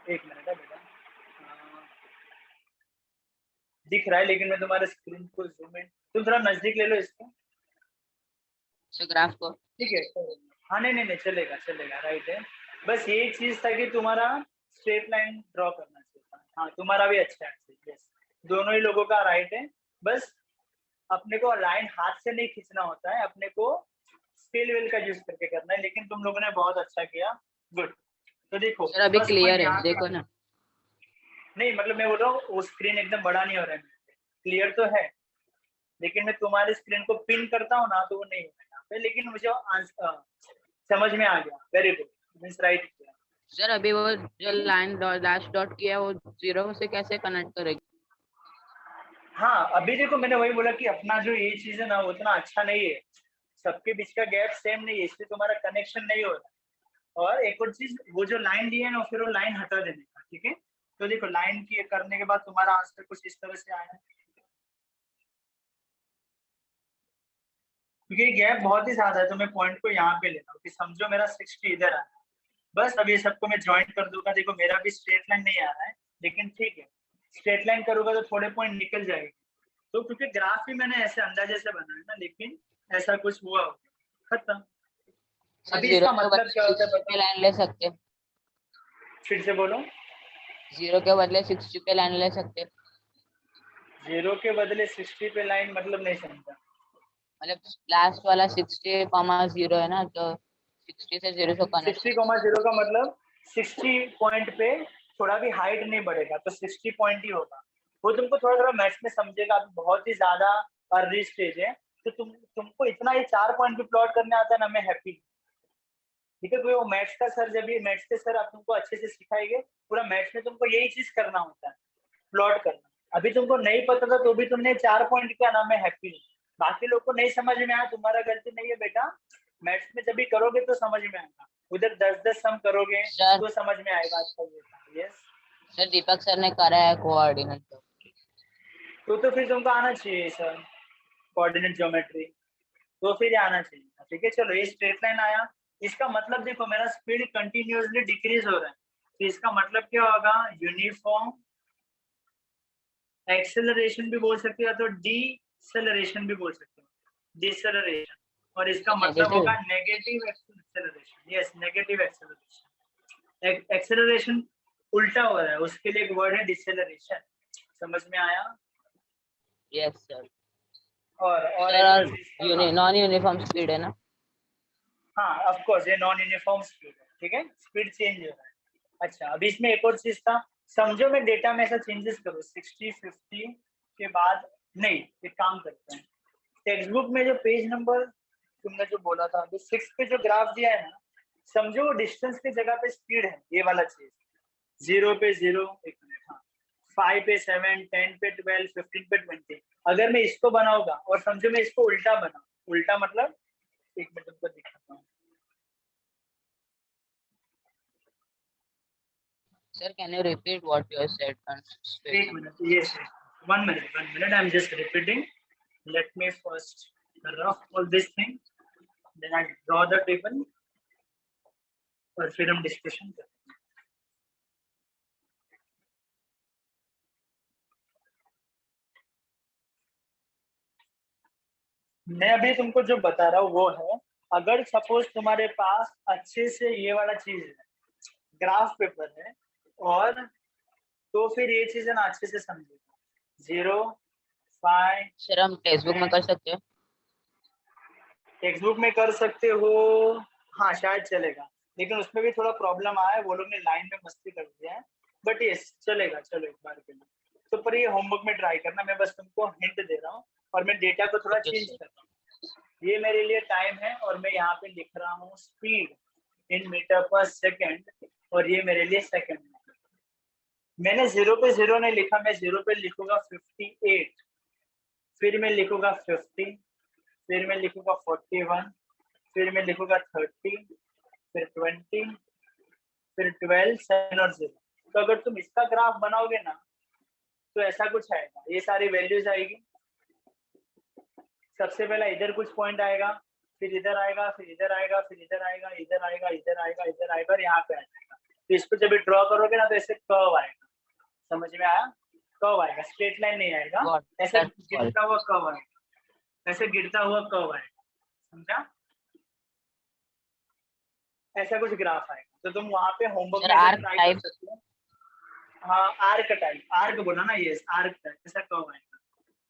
एक मिनट है बेटा, दिख रहा है लेकिन मैं तुम्हारे स्क्रीन को जूम इन, तुम थोड़ा नजदीक ले लो इसको। सर ग्राफ को ठीक है, हाँ नहीं नहीं नहीं चलेगा चलेगा, राइट है। बस ये चीज था कि तुम्हारा स्ट्रेट लाइन ड्रॉ करना चाहिए। हाँ तुम्हारा भी अच्छा है, यस दोनों ही लोगों का राइट है। बस अपने को लाइन हाथ से नहीं खींचना होता है, अपने को स्केल वेल का यूज करके करना है, लेकिन तुम लोगों ने बहुत अच्छा किया, गुड। तो देखो सर अभी फर्स्ट क्लियर पॉइंट है यहाँ देखो ना। नहीं मतलब मैं बोल रहा हूँ वो स्क्रीन एकदम बड़ा नहीं हो रहा है, क्लियर तो है, लेकिन मैं तुम्हारे स्क्रीन को पिन करता हूँ ना तो वो नहीं हो यहाँ पे, लेकिन मुझे समझ में आ गया, वेरी गुड, मीन्स राइट किया। सर अभी वो जो लाइन डैश डॉट किया वो जीरो से कैसे कनेक्ट करेगी? हाँ अभी देखो मैंने वही बोला कि अपना जो ये चीज है ना वो उतना अच्छा नहीं है, सबके बीच का गैप सेम नहीं है, इसलिए तुम्हारा कनेक्शन नहीं हो रहा। और एक और चीज, वो जो लाइन दी है ना फिर वो लाइन हटा देने का, ठीक है। तो देखो लाइन की करने के बाद तुम्हारा आंसर कुछ इस तरह से आया है, क्योंकि गैप बहुत ही ज्यादा है तो मैं पॉइंट को यहाँ पे लेता हूँ कि समझो मेरा 60 इधर आ रहा है। बस अब ये सबको मैं ज्वाइन कर दूंगा, देखो मेरा भी स्ट्रेट लाइन नहीं आ रहा है, लेकिन ठीक है स्ट्रेट लाइन करूंगा तो थोड़े पॉइंट निकल जाएंगे। तो क्योंकि ग्राफ भी मैंने ऐसे अंदाजे से बनाया ना, लेकिन ऐसा कुछ हुआ होगा, खत्म। सर अभी जीरो इसका के मतलब बदले क्या होता है 60 बताओ, पे लाइन ले सकते, फिर से बोलो। जीरो के बदले 60 पे लाइन ले सकते, जीरो के बदले 60 पे लाइन, मतलब नहीं समझा। मतलब लास्ट वाला 60,0 है ना, तो 60 से 0 से कनेक्ट 60,0 का मतलब 60 पॉइंट पे थोड़ा भी हाइट नहीं बढ़ेगा, तो 60 पॉइंट ही होगा। वो तुमको थोड़ा थोड़ा मैथ्स में समझेगा, अभी बहुत ही ज्यादा अर्ली स्टेज है, तो तुमको इतना ये 4 पॉइंट भी प्लॉट करने आता है ना, मैं हैप्पी। ठीक है, तो वो मैथ्स का सर, जब ये मैथ्स के सर आप तुमको अच्छे से सिखाएंगे, पूरा मैथ्स में तुमको यही चीज करना होता है, प्लॉट करना। अभी तुमको नहीं पता था तो भी तुमने 4 पॉइंट किया ना, मैं हैप्पी हूँ। बाकी लोग को नहीं समझ में आया, तुम्हारा गलती नहीं है बेटा। मैथ्स में जब भी करोगे तो समझ में आएगा, उधर 10-10 सम करोगे सर। तो समझ में आएगा अच्छा ये। यस, सर दीपक सर ने करा है कोऑर्डिनेट, तो फिर तुमको आना चाहिए सर, कोऑर्डिनेट ज्योमेट्री, तो फिर ये आना चाहिए। ठीक है, चलो ये स्ट्रेट लाइन आया। इसका मतलब देखो, मेरा स्पीड कंटिन्यूअसली डिक्रीज हो रहा है, तो इसका मतलब क्या होगा, यूनिफॉर्म एक्सेलरेशन भी बोल सकते हो, तो डीसेलरेशन भी बोल सकते हो, डिसेलरेशन। और इसका मतलब नेगेटिव। होगा negative acceleration. Yes, negative acceleration. Acceleration उल्टा हो रहा है, उसके लिए एक वर्ड है डिसेलरेशन। समझ में आया? Yes sir. और सर एक और और चीज, नॉन यूनिफॉर्म स्पीड है ना? हाँ ऑफ कोर्स ये नॉन यूनिफॉर्म स्पीड है। ठीक है, स्पीड चेंज हो रहा है। अच्छा, अभी इसमें एक और चीज था, समझो मैं डेटा में ऐसा चेंजेस करूँ 60 50 के बाद, नहीं एक काम करते हैं, टेक्स्ट बुक में जो पेज नंबर तुमने जो बोला था अभी 6 पे जो ग्राफ दिया है ना, समझो वो डिस्टेंस की जगह पे स्पीड है, ये वाला चीज। 0 पे 0, एक मिनट, हाँ 5 पे 7, 10 पे 12, 15 पे 20। अगर मैं इसको बनाऊंगा और समझो मैं इसको उल्टा बना, उल्टा मतलब, एक मिनट तुमको दिखाता हूँ। Sir can you repeat what you said on speed? एक मिनट, ये 1 minute, I am just repeating. Let me first rough all this thing, then I draw the table, और फिर हम डिस्कशन करते हैं। मैं अभी तुमको जो बता रहा हूँ वो है, अगर सपोज तुम्हारे पास अच्छे से ये वाला चीज है, ग्राफ पेपर है, और तो फिर ये चीज है ना अच्छे से समझेगा। 0 5 सर हम टेक्स्ट बुक में कर सकते हैं? टेक्स्ट बुक में कर सकते हो, हाँ शायद चलेगा, लेकिन उसमें भी थोड़ा प्रॉब्लम आया है, वो लोग ने लाइन में मस्ती कर दिया है, बट ये चलेगा, चलो एक बार के लिए। तो पर ये होमवर्क में ट्राई करना, मैं बस तुमको हिंट दे रहा हूँ, और मैं डेटा को थोड़ा ओके चेंज सर। कर रहा हूँ। ये मेरे लिए टाइम है, और मैं यहाँ पे लिख रहा हूँ स्पीड इन मीटर पर सेकेंड, और ये मेरे लिए सेकेंड है। मैंने 0 पे 0 नहीं लिखा, मैं 0 पे लिखूंगा 58, फिर मैं लिखूंगा 50, फिर मैं लिखूंगा 41, फिर मैं लिखूंगा 30, फिर 20, फिर 12, 7 और 0। तो अगर तुम इसका ग्राफ बनाओगे ना, तो ऐसा कुछ आएगा, ये सारी वैल्यूज आएगी। सबसे पहला इधर कुछ पॉइंट आएगा, फिर इधर आएगा, फिर इधर आएगा, फिर इधर आएगा, इधर आएगा, इधर आएगा, इधर आएगा, और यहाँ पे आ जाएगा। तो इसको जब ड्रॉ करोगे ना, तो ऐसे कर्व आएगा। समझ में आया? कर्व आएगा, स्ट्रेट लाइन नहीं आएगा, गॉट ऐसा दैट्स ऑल। गिरता हुआ कर्व आएगा, ऐसे गिरता हुआ कर्व आएगा। समझा? ऐसा कुछ ग्राफ आएगा, तो तुम वहां पे होमवर्क सर में ऐसे आर्क ट्राई कर टाइप? सकते हो। हाँ आर्क टाइप, आर्क बोला ना, ये आर्क टाइप, ऐसा कर्व आएगा।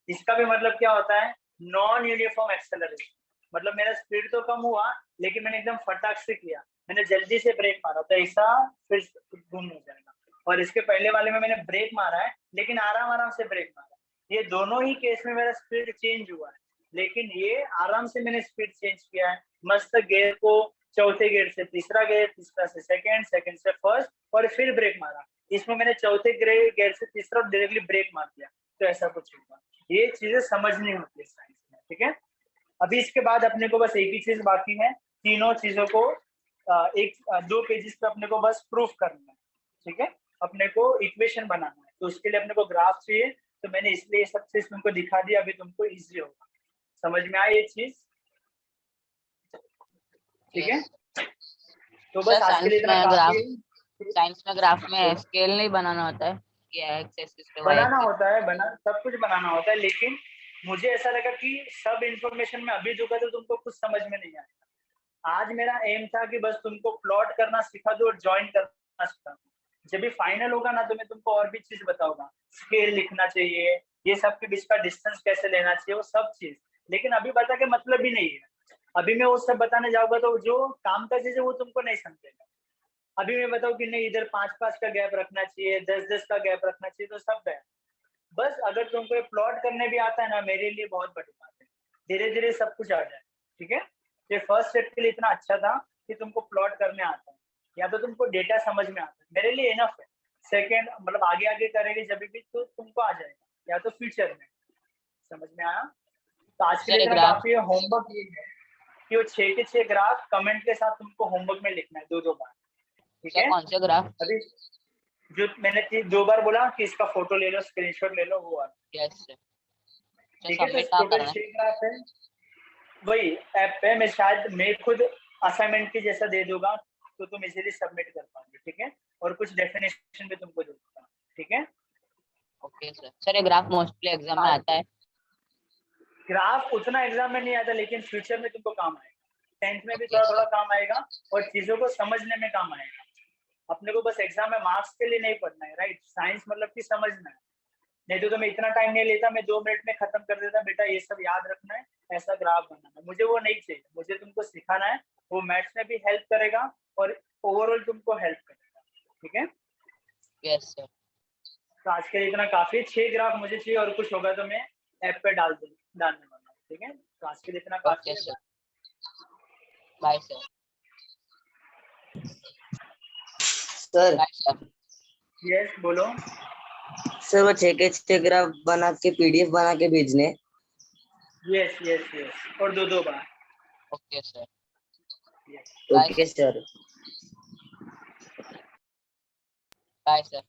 इसका भी मतलब क्या होता है, नॉन यूनिफॉर्म एक्सेलरेशन। मतलब मेरा स्पीड तो कम हुआ, लेकिन मैंने एकदम फटाक से किया, मैंने जल्दी से ब्रेक मारा, तो ऐसा फिर गुम हो जाएगा। और इसके पहले वाले में मैंने ब्रेक मारा है, लेकिन आराम आराम से ब्रेक मारा। ये दोनों ही केस में मेरा स्पीड चेंज हुआ है, लेकिन ये आराम से मैंने स्पीड चेंज किया है। मस्त गियर को चौथे गियर से तीसरा गियर, तीसरा से सेकंड, सेकंड से फर्स्ट, और फिर ब्रेक मारा। इसमें मैंने चौथे गियर से तीसरा डायरेक्टली ब्रेक मार दिया, तो ऐसा कुछ होगा। ये चीजें समझनी होती है साइंस में। ठीक है, अभी इसके बाद अपने को बस एक ही चीज बाकी है, तीनों चीजों को एक 2 पेजेस पे अपने को बस प्रूफ करना है। ठीक है, अपने को इक्वेशन बनाना है, तो उसके लिए अपने को ग्राफ चाहिए, तो मैंने इसलिए ये सब चीज तुमको दिखा दिया, अभी तुमको इजी होगा। समझ में आया ये चीज? ठीक है, यस। तो सर बस आज के लिए इतना काफी है। साइंस में ग्राफ में बोलो। स्केल नहीं बनाना होता है कि एक्स एक्सिस पे वाई बनाना एक्सिस? होता है, सब कुछ बनाना होता है, लेकिन मुझे ऐसा लगा कि सब इंफॉर्मेशन में अभी दूंगा तो तुमको कुछ समझ में नहीं आएगा, आज मेरा एम था कि बस तुमको प्लॉट करना सिखा दो और ज्वाइन करना सिखा दो। जब भी फाइनल होगा ना तो मैं तुमको और भी चीज बताऊंगा, स्केल लिखना चाहिए, ये सब के बीच का डिस्टेंस कैसे लेना चाहिए, वो सब चीज। लेकिन अभी बता के मतलब भी नहीं है। अभी मैं वो सब बताने जाऊंगा तो जो काम का चीज है वो तुमको नहीं समझेगा। अभी मैं बताऊँ कि नहीं इधर 5-5 का गैप रखना चाहिए, 10-10 का गैप रखना चाहिए, तो सब है। बस अगर तुमको प्लॉट करने भी आता है ना, मेरे लिए बहुत बड़ी बात है। धीरे धीरे सब कुछ आ जाए, ठीक है। ये फर्स्ट स्टेप के लिए इतना अच्छा था कि तुमको प्लॉट करने आता है, या तो तुमको डेटा समझ में आता है, मेरे लिए इनफ है। सेकेंड मतलब आगे आगे करेंगे जब भी तो तुमको आ जाएगा, या तो फ्यूचर में। समझ में आया? तो आज के लिए सर इतना ग्राफ काफी है। होमवर्क ये है कि वो 6 के 6 ग्राफ कमेंट के साथ तुमको होमवर्क में लिखना है 2-2 बार, ठीक सर है। कौन से ग्राफ? अभी जो मैंने 2 बार बोला कि इसका फोटो ले लो, स्क्रीनशॉट ले लो, वो वाला, यस सर। ठीक है। तो सबमिट कहाँ टोटल करना है? 6 ग्राफ है। वही ऐप पे मैं शायद मैं खुद असाइनमेंट की जैसा दे दूंगा तो तुम इजीली सबमिट कर पाओगे, ठीक है। और कुछ डेफिनेशन भी तुमको दे दूंगा, ठीक है। Okay sir. सर ये ग्राफ मोस्टली एग्जाम में आता है? ग्राफ उतना एग्जाम में नहीं आता, लेकिन फ्यूचर में तुमको काम आएगा। 10th में भी Okay, थोड़ा थोड़ा sir. काम आएगा और चीजों को समझने में काम आएगा। अपने को बस एग्जाम में मार्क्स के लिए नहीं पढ़ना है, राइट। साइंस मतलब कि समझना है। नहीं तो मैं इतना टाइम नहीं लेता, मैं 2 मिनट में खत्म कर देता, बेटा ये सब याद रखना है, ऐसा ग्राफ बनाना है। मुझे वो नहीं चाहिए, मुझे तुमको सिखाना है। वो मैथ्स में भी हेल्प करेगा और ओवरऑल तुमको हेल्प करेगा, ठीक है। Yes sir. तो आज के लिए इतना काफी। 6 ग्राफ मुझे चाहिए, और कुछ होगा तो मैं ऐप पे डालने वाला हूँ, ठीक है। तो आज के लिए इतना काफी ओके है। Sir. Bye sir. Sir bye sir. Yes बोलो। सर वो 6 के 6 ग्राफ बना के PDF बना के भेजने। यस यस यस, और 2-2 बार। Okay sir. Yes. Okay sir. Bye sir.